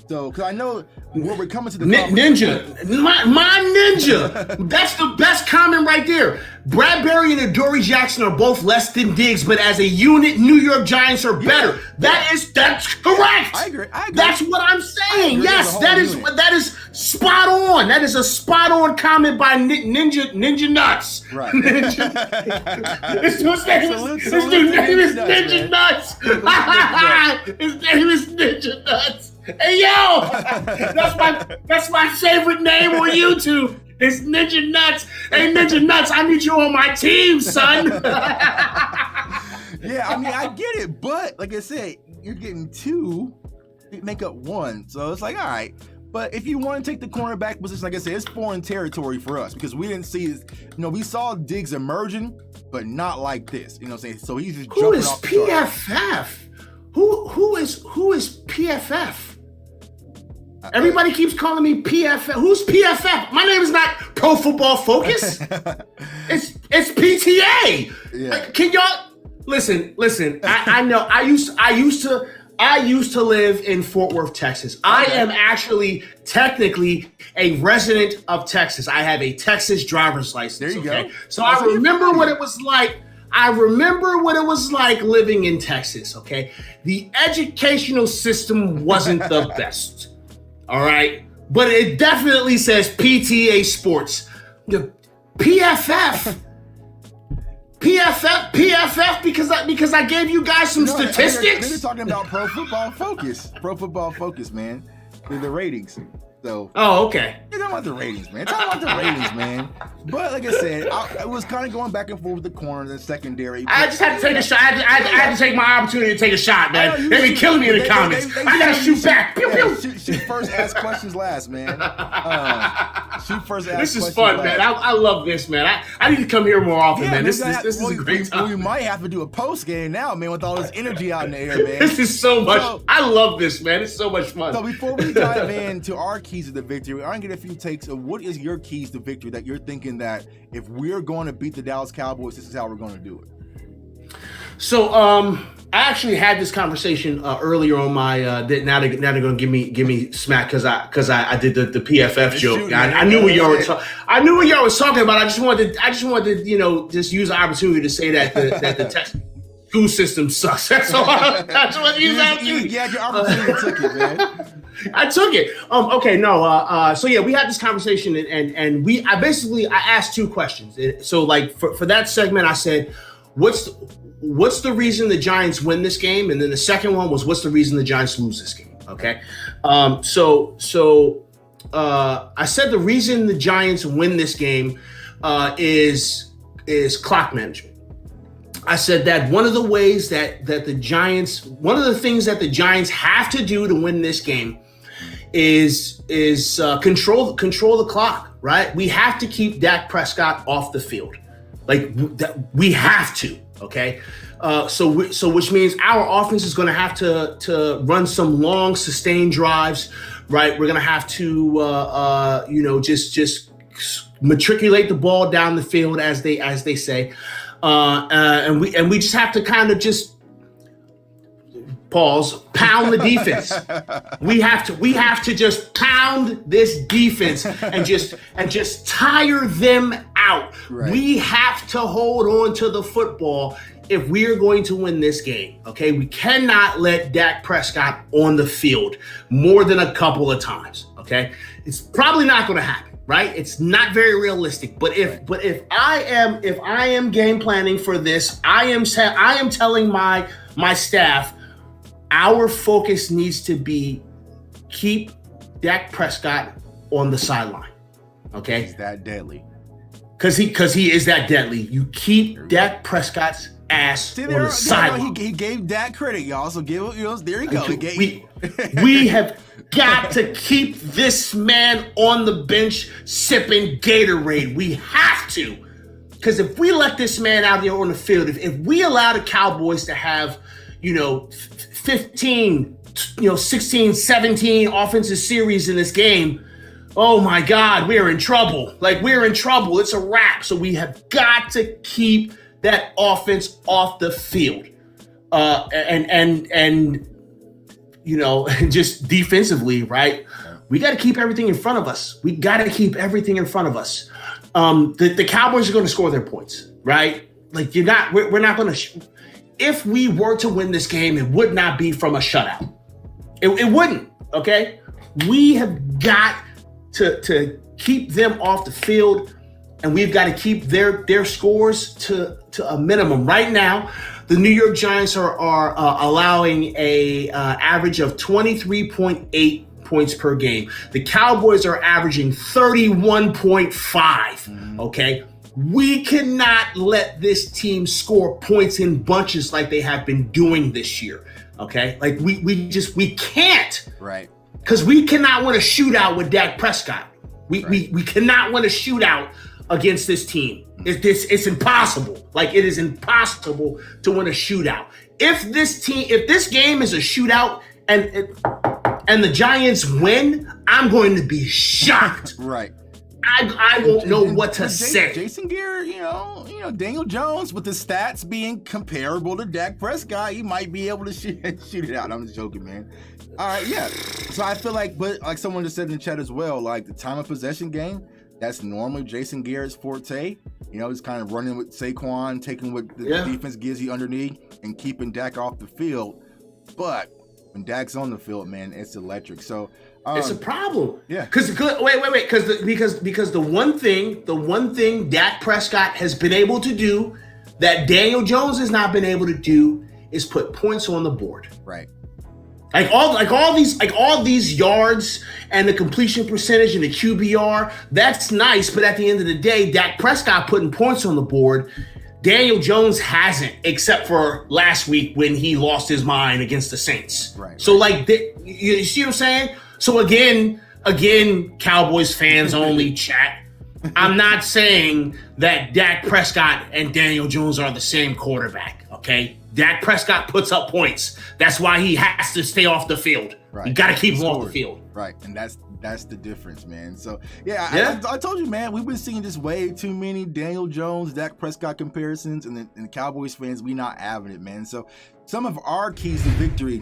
So, because I know where we're coming to the Ninja, my Ninja. That's the best comment right there. Bradbury and Adoree Jackson are both less than Diggs, but as a unit, New York Giants are better. That's correct. I agree. That's what I'm saying. Yes, that is spot on. That is a spot on comment by Ninja Nuts. Right. His name is Ninja Nuts. His name is Ninja Nuts. Hey yo, that's my favorite name on YouTube. It's Ninja Nuts. Hey Ninja Nuts, I need you on my team, son. Yeah, I mean I get it, but like I said, you're getting 2, make up 1. So it's like, all right. But if you want to take the cornerback position, like I said, it's foreign territory for us because we didn't see, we saw Diggs emerging, but not like this. You know what I'm saying? So he's just jumping off the PFF? Who is PFF? Everybody keeps calling me PFF. Who's PFF? My name is not Pro Football Focus. It's PTA. Yeah. Can y'all listen? I know. I used to live in Fort Worth, Texas. Okay. I am actually technically a resident of Texas. I have a Texas driver's license. There you go. So I remember what it was like. I remember what it was like living in Texas. Okay, the educational system wasn't the best. All right, but it definitely says PTA Sports. The PFF because I gave you guys some statistics. They're talking about Pro Football Focus, man. The ratings. So. Oh, okay. You're talking about the ratings, man. But like I said, I was kind of going back and forth with the corner, the secondary. I just had to take a shot. I had to take my opportunity to take a shot, man. They've been killing me in the comments. I gotta shoot back. Pew, pew. Shoot first, ask questions last, man. Shoot first, ask questions last. This is fun, man. I love this, man. I need to come here more often, man. This is a great time. We might have to do a post game now, man, with all this energy out in the air, man. This is so much. I love this, man. It's so much fun. So before we dive into our keys of the victory, I want to get a few takes of what is your keys to victory that you're thinking that if we're going to beat the Dallas Cowboys, this is how we're going to do it. So I actually had this conversation earlier on my now they're going to give me smack because I did the PFF joke. I knew what y'all were I knew what y'all was talking about. I just wanted to just use the opportunity to say that the Texas school system sucks. That's all. That's what you got. Yeah, your opportunity took it, man. I took it. Okay, no. So yeah, we had this conversation, and I asked 2 questions. So like for that segment, I said, what's the reason the Giants win this game? And then the second one was, what's the reason the Giants lose this game? Okay. So I said the reason the Giants win this game is clock management. I said that one of the things that the Giants have to do to win this game is control the clock, right? We have to keep Dak Prescott off the field. Like we have to, okay? So which means our offense is going to have to run some long, sustained drives, right? We're going to have to, just matriculate the ball down the field, as they say, and we just have to kind of just pound the defense. We have to just pound this defense and just tire them out. Right. We have to hold on to the football if we are going to win this game. Okay, we cannot let Dak Prescott on the field more than a couple of times. Okay, it's probably not going to happen. Right? It's not very realistic. But if I am game planning for this, I am telling my staff, our focus needs to be keep Dak Prescott on the sideline. Okay? He's that deadly. Because he is that deadly. You keep Dak Prescott's ass on the sideline. He gave Dak credit, y'all. So there you go. We have got to keep this man on the bench sipping Gatorade. We have to. Because if we let this man out there on the field, if we allow the Cowboys to have, 15, 16, 17 offensive series in this game, oh my God, we're in trouble. Like, we're in trouble. It's a wrap. So we have got to keep that offense off the field. Just defensively, right? We got to keep everything in front of us. The Cowboys are going to score their points, right? Like, we're not going to, if we were to win this game, it would not be from a shutout. It wouldn't, okay? We have got to keep them off the field, and we've got to keep their scores to a minimum. Right now, the New York Giants are allowing a average of 23.8 points per game. The Cowboys are averaging 31.5, okay? We cannot let this team score points in bunches like they have been doing this year, okay? Like, we can't. Right. Because we cannot win a shootout with Dak Prescott. We cannot win a shootout against this team. It's impossible. Like, it is impossible to win a shootout. If this game is a shootout and the Giants win, I'm going to be shocked. Right. I won't know what to say. Jason Garrett, Daniel Jones, with the stats being comparable to Dak Prescott, he might be able to shoot it out. I'm just joking, man. All right, yeah. So I feel like someone just said in the chat as well, like the time of possession game, that's normally Jason Garrett's forte. He's kind of running with Saquon, taking what the defense gives you underneath and keeping Dak off the field. But when Dak's on the field, man, it's electric. So it's a problem. Yeah. Because the one thing Dak Prescott has been able to do that Daniel Jones has not been able to do is put points on the board. Right. Like all these yards and the completion percentage and the QBR, that's nice. But at the end of the day, Dak Prescott putting points on the board, Daniel Jones hasn't, except for last week when he lost his mind against the Saints. Right. So you see what I'm saying? So again, Cowboys fans only chat. I'm not saying that Dak Prescott and Daniel Jones are the same quarterback, okay? Dak Prescott puts up points. That's why he has to stay off the field. Right. You got to keep him off the field. Right, and that's the difference, man. So, I told you, man, we've been seeing just way too many Daniel Jones, Dak Prescott comparisons, and the Cowboys fans, we not having it, man. So, some of our keys to victory,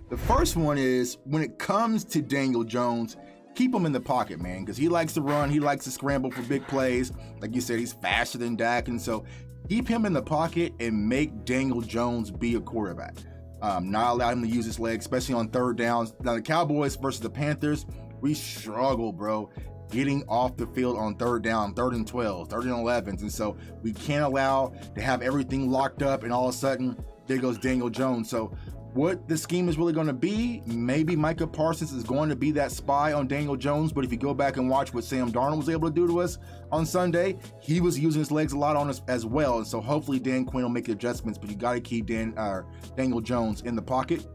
the first one is when it comes to Daniel Jones, keep him in the pocket, man, because he likes to run. He likes to scramble for big plays. Like you said, he's faster than Dak, and so keep him in the pocket and make Daniel Jones be a quarterback. Not allow him to use his legs, especially on third downs. Now, the Cowboys versus the Panthers, we struggle, bro, getting off the field on third down, 3rd and 12, 3rd and 11s. And so we can't allow to have everything locked up and all of a sudden, there goes Daniel Jones. So what the scheme is really going to be, maybe Micah Parsons is going to be that spy on Daniel Jones, but if you go back and watch what Sam Darnold was able to do to us on Sunday, he was using his legs a lot on us as well, and so hopefully Dan Quinn will make the adjustments, but you got to keep Daniel Jones in the pocket.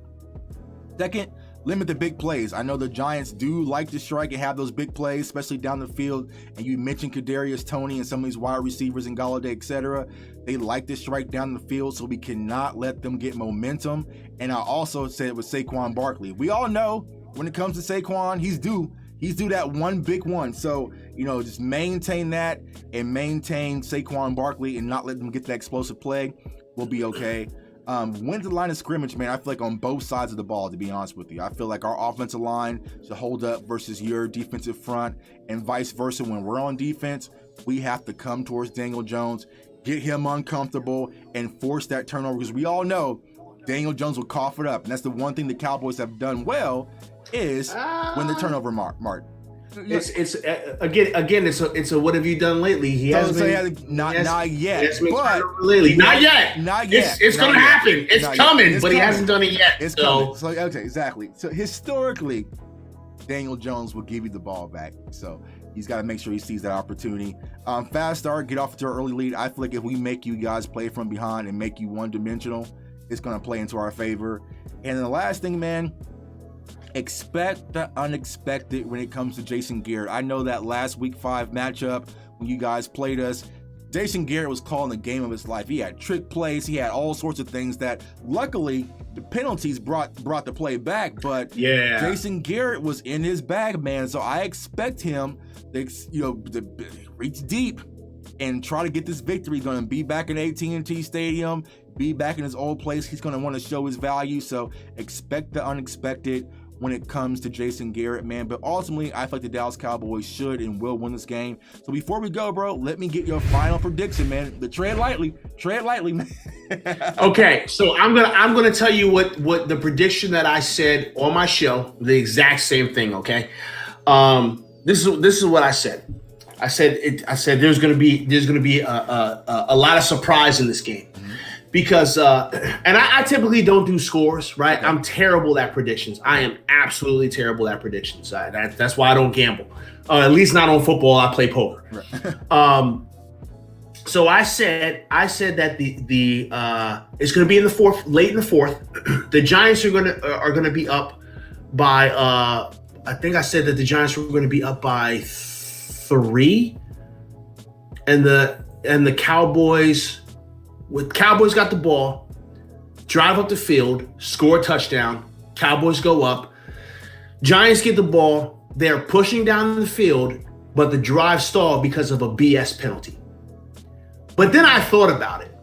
Second, limit the big plays. I know the Giants do like to strike and have those big plays, especially down the field. And you mentioned Kadarius Toney and some of these wide receivers and Galladay, etc. They like to strike down the field, so we cannot let them get momentum. And I also said with Saquon Barkley, we all know when it comes to Saquon, he's due that one big one. So, just maintain that and maintain Saquon Barkley and not let them get that explosive play. We'll be okay. When's the line of scrimmage, man? I feel like on both sides of the ball, to be honest with you. I feel like our offensive line should hold up versus your defensive front, and vice versa. When we're on defense, we have to come towards Daniel Jones, get him uncomfortable, and force that turnover, because we all know Daniel Jones will cough it up. And that's the one thing the Cowboys have done well is when the turnover mark. It's again. It's a what have you done lately? He hasn't been not yet. Lately. Not yet. It's going to happen. It's coming, but he hasn't done it yet. It's coming. So okay, exactly. So historically, Daniel Jones will give you the ball back. So he's got to make sure he sees that opportunity. Fast start, get off to an early lead. I feel like if we make you guys play from behind and make you one-dimensional, it's going to play into our favor. And then the last thing, man, expect the unexpected when it comes to Jason Garrett. I know that last week 5 matchup when you guys played us, Jason Garrett was calling the game of his life. He had trick plays. He had all sorts of things that luckily the penalties brought the play back. But Jason Garrett was in his bag, man. So I expect him to reach deep and try to get this victory. He's going to be back in AT&T Stadium, be back in his old place. He's going to want to show his value. So expect the unexpected when it comes to Jason Garrett, man. But ultimately, I feel like the Dallas Cowboys should and will win this game. So before we go, bro, let me get your final prediction, man. Tread lightly, man. Okay, so I'm gonna tell you what the prediction that I said on my show, the exact same thing. Okay, this is what I said. I said there's gonna be a lot of surprise in this game. Because, and I typically don't do scores, right? Okay. I'm terrible at predictions. I am absolutely terrible at predictions. That's why I don't gamble. At least not on football. I play poker. Right. So I said that the it's going to be in the fourth, late in the fourth. The Giants are going to be up by. I think I said that the Giants were going to be up by 3, and the Cowboys. With Cowboys got the ball, drive up the field, score a touchdown, Cowboys go up. Giants get the ball, they're pushing down the field, but the drive stalled because of a BS penalty. But then I thought about it.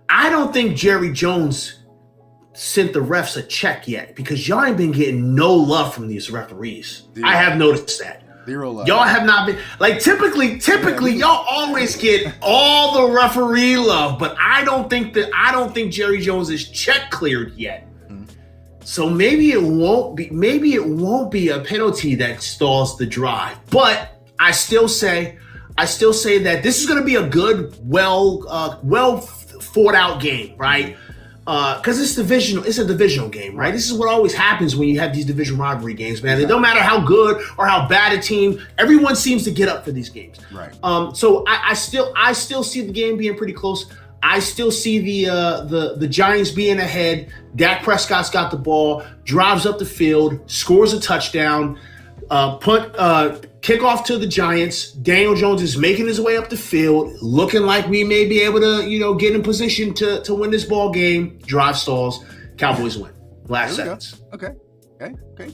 I don't think Jerry Jones sent the refs a check yet, because y'all ain't been getting no love from these referees. I have noticed that. Y'all have not been typically y'all always get all the referee love, but I don't think Jerry Jones is check cleared yet. Mm-hmm. So maybe it won't be a penalty that stalls the drive. But I still say that this is going to be a good, well thought out game, right? Because it's a divisional game, right? This is what always happens when you have these division rivalry games, man. It don't matter how good or how bad a team, everyone seems to get up for these games. Right. So I still see the game being pretty close. I still see the Giants being ahead. Dak Prescott's got the ball, drives up the field, scores a touchdown, kickoff to the Giants. Daniel Jones is making his way up the field, looking like we may be able to, get in position to win this ball game. Drive stalls, Cowboys win. Last seconds. Okay,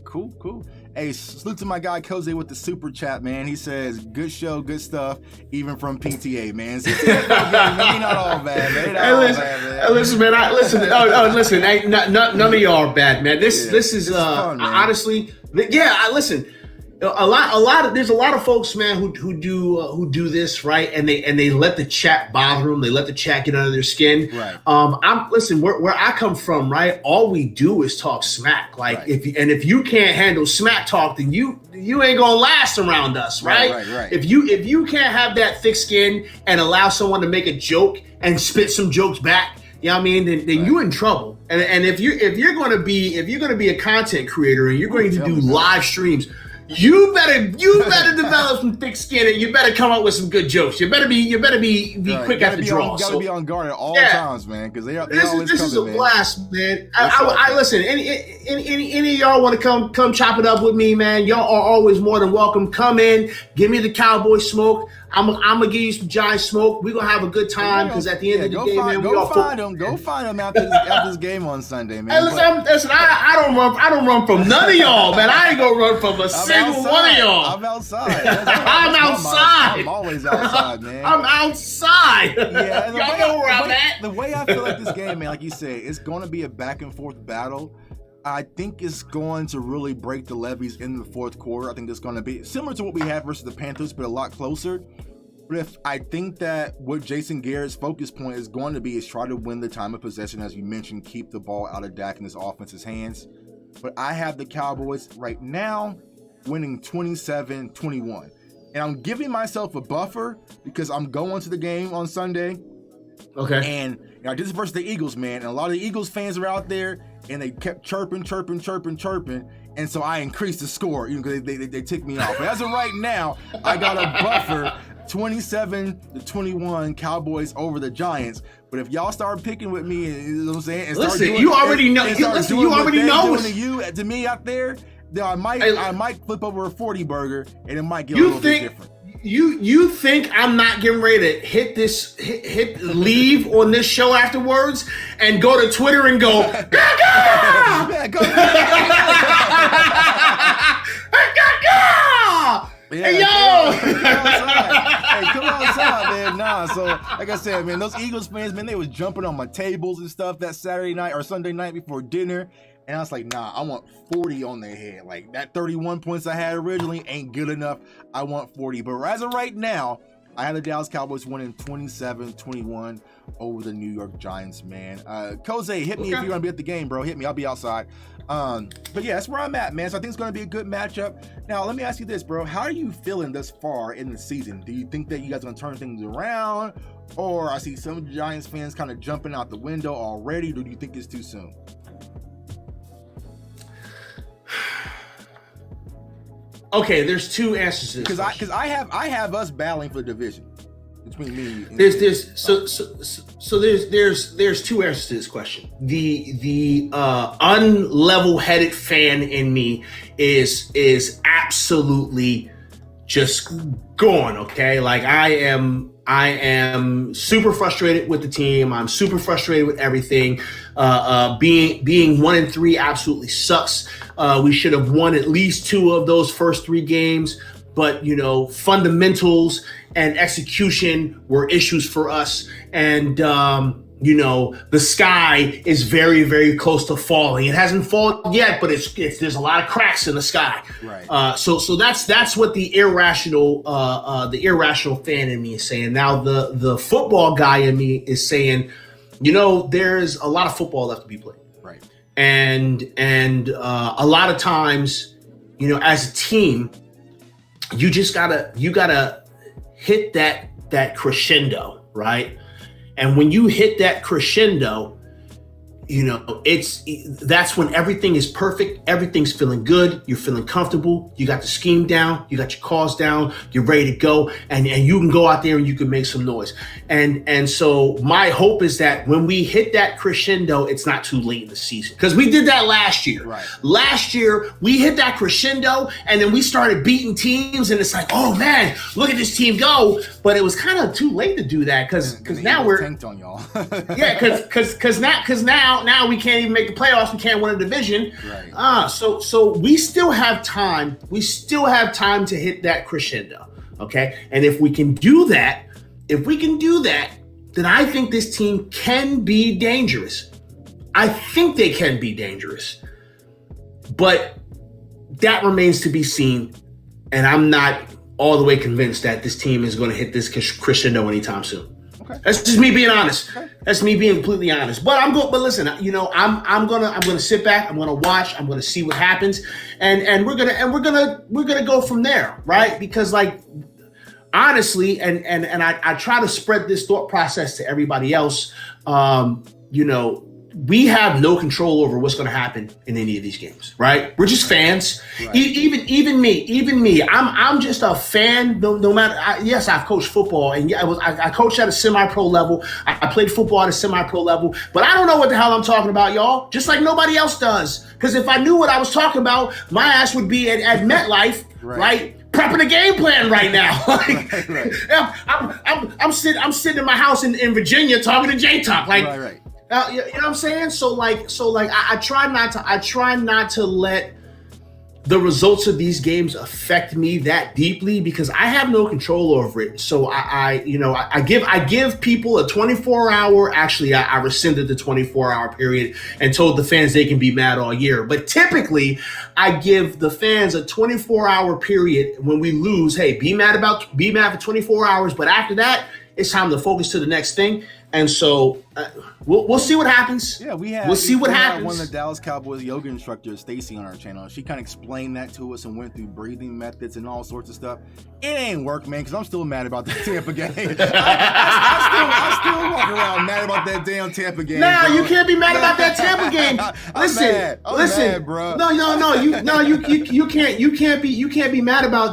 cool. Hey, salute to my guy Koze with the super chat, man. He says, good show, good stuff, even from PTA, man. So, maybe not all bad, man. Listen, man. Listen. None of y'all are bad, man. This is fun, honestly, listen. There's a lot of folks, man, who do this, right, and they let the chat bother them. They let the chat get under their skin. Right. Where I come from, right, all we do is talk smack. Like if you can't handle smack talk, then you ain't gonna last around us, right? Right. If you can't have that thick skin and allow someone to make a joke and spit some jokes back, you know what I mean? Then you're in trouble. And if you're gonna be a content creator and you're going to do live streams. You better develop some thick skin, and you better come up with some good jokes. You better be quick at the draw. You gotta be on guard at all times, man, because they always this is a blast, man. I listen. Any of y'all want to come chop it up with me, man? Y'all are always more than welcome. Come in, give me the Cowboy smoke. I'm gonna give you some Giant smoke. We're gonna have a good time because at the end of the day, man, go find them after this game on Sunday, man. Hey, listen, I don't run from none of y'all, man. I ain't gonna run from a single one of y'all. I'm outside. I'm outside. I'm always outside, man. I'm outside. Yeah, y'all know where I'm at. The way I feel like this game, man, like you said, it's going to be a back and forth battle. I think it's going to really break the levees in the fourth quarter. I think it's going to be similar to what we had versus the Panthers, but a lot closer. But I think that what Jason Garrett's focus point is going to be is try to win the time of possession, as you mentioned, keep the ball out of Dak and his offense's hands. But I have the Cowboys right now winning 27-21. And I'm giving myself a buffer because I'm going to the game on Sunday. Okay. And this is versus the Eagles, man. And a lot of the Eagles fans are out there, and they kept chirping. And so I increased the score, because they ticked me off. But as of right now, I got a buffer, 27-21 Cowboys over the Giants. But if y'all start picking with me, you know what I'm saying? And listen, you already know. To me out there, then I might flip over a 40 burger, and it might get a little bit different. You think I'm not getting ready to hit leave on this show afterwards and go to Twitter and go, Gaga! Yeah, go. Gaga! Hey, yo! Come outside, man. Nah, so like I said, man, those Eagles fans, man, they was jumping on my tables and stuff that Saturday night or Sunday night before dinner. And I was like, nah, I want 40 on their head. Like, that 31 points I had originally ain't good enough. I want 40. But as of right now, I had the Dallas Cowboys winning 27-21 over the New York Giants, man. Koze, hit me if you're going to be at the game, bro. Hit me. I'll be outside. But yeah, that's where I'm at, man. So I think it's going to be a good matchup. Now, let me ask you this, bro. How are you feeling thus far in the season? Do you think that you guys are going to turn things around? Or I see some Giants fans kind of jumping out the window already. Or do you think it's too soon? Okay, there's two answers to this. Because I have us battling for the division between me. And there's two answers to this question. The unlevel-headed fan in me is absolutely just gone. Okay, like I am super frustrated with the team. I'm super frustrated with everything. Being 1-3 absolutely sucks. We should have won at least 2 of those first 3 games, but fundamentals and execution were issues for us. And the sky is very, very close to falling. It hasn't fallen yet, but there's a lot of cracks in the sky. Right. So that's what the irrational fan in me is saying. Now the football guy in me is saying, there's a lot of football left to be played. Right. And a lot of times, as a team, you gotta hit that crescendo, right? And when you hit that crescendo, that's when everything is perfect. Everything's feeling good. You're feeling comfortable. You got the scheme down. You got your calls down. You're ready to go. And you can go out there and you can make some noise. And so my hope is that when we hit that crescendo, it's not too late in the season. Because we did that last year. Right. Last year, we hit that crescendo and then we started beating teams. And it's like, oh, man, look at this team go. But it was kind of too late to do that because now we're tanked on y'all. Yeah, because now we can't even make the playoffs. We can't win a division. Right. So we still have time. We still have time to hit that crescendo. Okay. And if we can do that, then I think this team can be dangerous. I think they can be dangerous. But that remains to be seen. And I'm not all the way convinced that this team is going to hit this crescendo anytime soon. Okay. That's just me being honest. Okay. That's me being completely honest. But But listen, I'm gonna sit back. I'm gonna watch. I'm gonna see what happens, and we're gonna go from there, right? Because honestly, and I try to spread this thought process to everybody else. we have no control over what's going to happen in any of these games, right? We're just fans. Right. Even me. I'm just a fan. No matter. Yes, I've coached football, and I coached at a semi-pro level. I played football at a semi-pro level, but I don't know what the hell I'm talking about, y'all. Just like nobody else does. Because if I knew what I was talking about, my ass would be at MetLife, right? Prepping a game plan right now. I'm sitting in my house in Virginia talking to J-Tuck. You know what I'm saying? So I try not to let the results of these games affect me that deeply because I have no control over it. So I give people a 24-hour. Actually, I rescinded the 24-hour period and told the fans they can be mad all year. But typically, I give the fans a 24-hour period when we lose. Hey, be mad for 24 hours. But after that, it's time to focus to the next thing. And so we'll see what happens. Yeah, we'll see what happens. One of the Dallas Cowboys yoga instructors, Stacy, on our channel. She kind of explained that to us and went through breathing methods and all sorts of stuff. It ain't work, man, because I'm still mad about the Tampa game. I still walk around mad about that damn Tampa game. Nah, bro. You can't be mad about that Tampa game. Listen, mad, bro.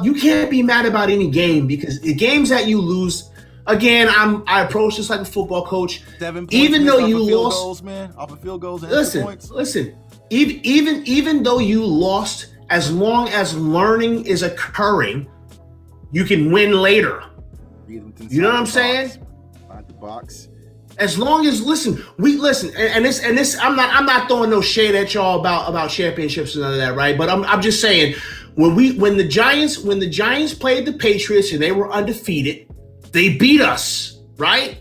You can't be mad about any game because the games that you lose. Again, I approach this like a football coach. 7 points, even though you lost, goals, man, off of field goals. And listen. Even though you lost, as long as learning is occurring, you can win later. You know what I'm saying? Find the box. As long as and this. I'm not throwing no shade at y'all about championships and none of that, right? But I'm just saying when the Giants played the Patriots and they were undefeated. They beat us, right?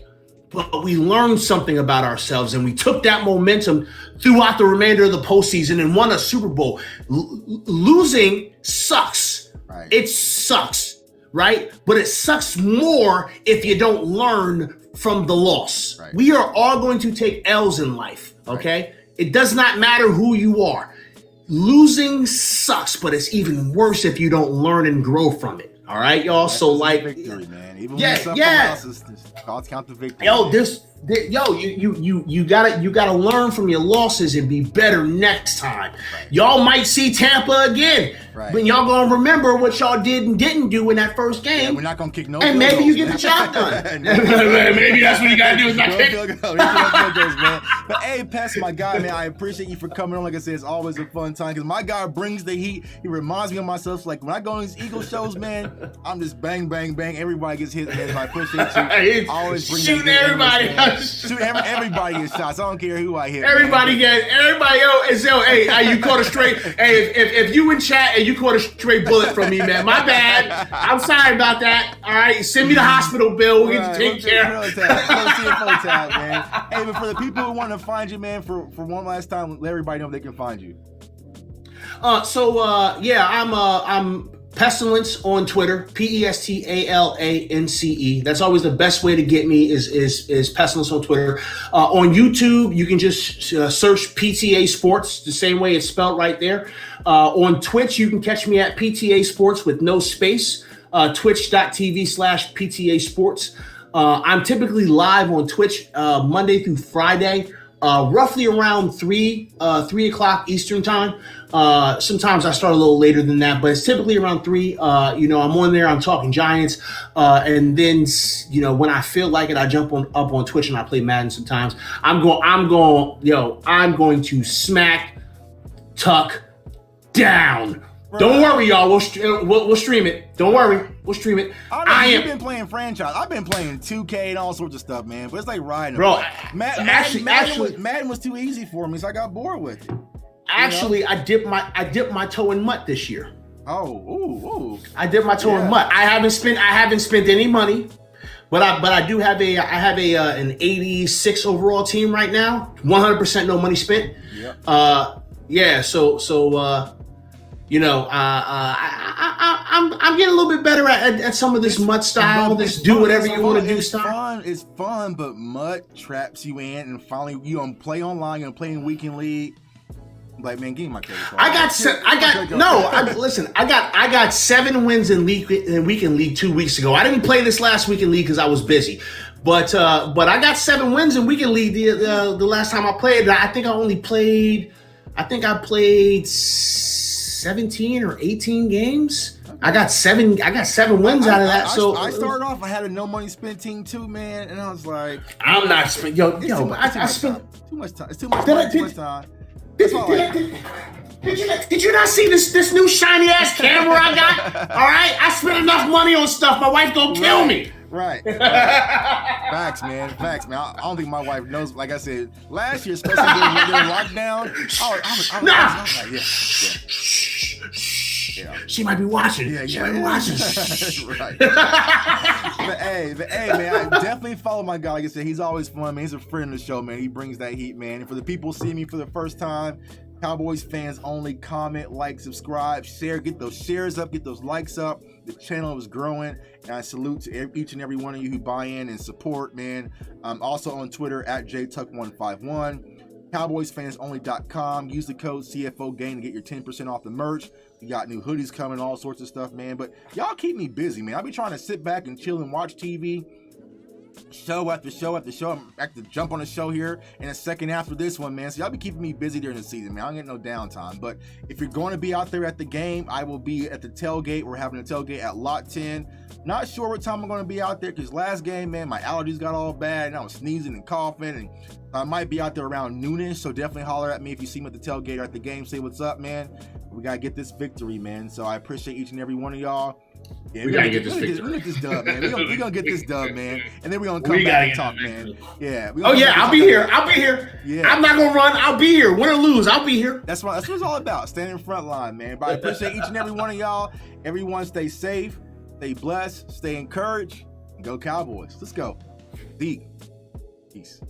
But we learned something about ourselves, and we took that momentum throughout the remainder of the postseason and won a Super Bowl. Losing sucks. Right. It sucks, right? But it sucks more if you don't learn from the loss. Right. We are all going to take L's in life, okay? Right. It does not matter who you are. Losing sucks, but it's even worse if you don't learn and grow from it. All right, y'all. That's so victory, man. Even when something else is count the victory. You gotta learn from your losses and be better next time. Right. Y'all might see Tampa again, but y'all gonna remember what y'all did and didn't do in that first game. Yeah, we're not gonna kick no. And maybe you get the job done. Maybe that's what you gotta do. Is not kick. Man. But hey, Pest, my guy, man, I appreciate you for coming on. Like I said, it's always a fun time because my guy brings the heat. He reminds me of myself. Like when I go on these Eagle shows, man, I'm just bang, bang, bang. Everybody gets hit, man. So I appreciate you. Always bring shooting everybody. Shoot everybody gets shots. I don't care who I hit. Everybody, hey, you caught a straight. Hey, if you in chat and you caught a straight bullet from me, man, my bad. I'm sorry about that. All right, send me the hospital bill. We'll get you taken care of. Man. Hey, but for the people who want to find you, man, for one last time, let everybody know they can find you. I'm Pestilence on Twitter, PESTALANCE. That's always the best way to get me is Pestilence on Twitter. On YouTube, you can just search PTA Sports, the same way it's spelled right there. On Twitch, you can catch me at PTA Sports with no space, twitch.tv/PTA Sports. I'm typically live on Twitch Monday through Friday, roughly around 3 o'clock Eastern time. Sometimes I start a little later than that, but it's typically around 3. I'm on there. I'm talking Giants, and then when I feel like it, I jump up on Twitch and I play Madden. Sometimes I'm going to smack Tuck down. Bro, don't worry, y'all. We'll stream it. Don't worry. We'll stream it. You've been playing franchise. I've been playing 2K and all sorts of stuff, man. But it's like riding. Bro, Madden was too easy for me, so I got bored with it. Actually, I dipped my toe in mutt this year. Oh, ooh. I dipped my toe in mutt. I haven't spent any money, but I do have an 86 overall team right now. 100% no money spent. Yep. I'm getting a little bit better at some of this mud style. This do whatever you want to do style. It's fun, but mud traps you in, and finally you don't play online and play in weekend league. Like, man, give me my credit card. I got 7 wins in weekend league 2 weeks ago. I didn't play this last weekend league because I was busy. But I got 7 wins in weekend league the last time I played. I think I played 17 or 18 games. I got 7 wins out of that. I started off. I had a no money spent team too, man, and I was like, I'm not spending. I spent too much time. It's too much money, too much time. That's all Did you not see this new shiny ass camera I got? All right, I spent enough money on stuff. My wife gonna kill me. Right. Facts, man. I don't think my wife knows. Like I said, last year, especially during lockdown, I was like, yeah. She might be watching. She might be watching. Right. But hey, man, I definitely follow my guy. Like I said, he's always fun, man. He's a friend of the show, man. He brings that heat, man. And for the people seeing me for the first time, Cowboys fans only, comment, like, subscribe, share, get those shares up, get those likes up. The channel is growing, and I salute to each and every one of you who buy in and support, man. I'm also on Twitter at jtuck151, cowboysfansonly.com. Use the code CFOGAME to get your 10% off the merch. We got new hoodies coming, all sorts of stuff, man. But y'all keep me busy, man. I be trying to sit back and chill and watch TV. Show after show after show. I'm back to jump on a show here in a second after this one, man. So y'all be keeping me busy during the season, man. I don't get no downtime. But if you're going to be out there at the game, I will be at the tailgate. We're having a tailgate at Lot 10. Not sure what time I'm going to be out there because last game, man, my allergies got all bad and I was sneezing and coughing, and I might be out there around noonish. So definitely holler at me if you see me at the tailgate or at the game. Say what's up, man. We got to get this victory, man. So I appreciate each and every one of y'all. Yeah, we gotta get this victory. We get this dub, man. We're gonna get this dub, man. And then we're gonna come back and talk, man. Yeah. I'll be here. Yeah. I'm not gonna run. I'll be here. Win or lose, I'll be here. That's what it's all about. Standing in front line, man. But I appreciate each and every one of y'all. Everyone stay safe, stay blessed, stay encouraged, and go Cowboys. Let's go. Peace.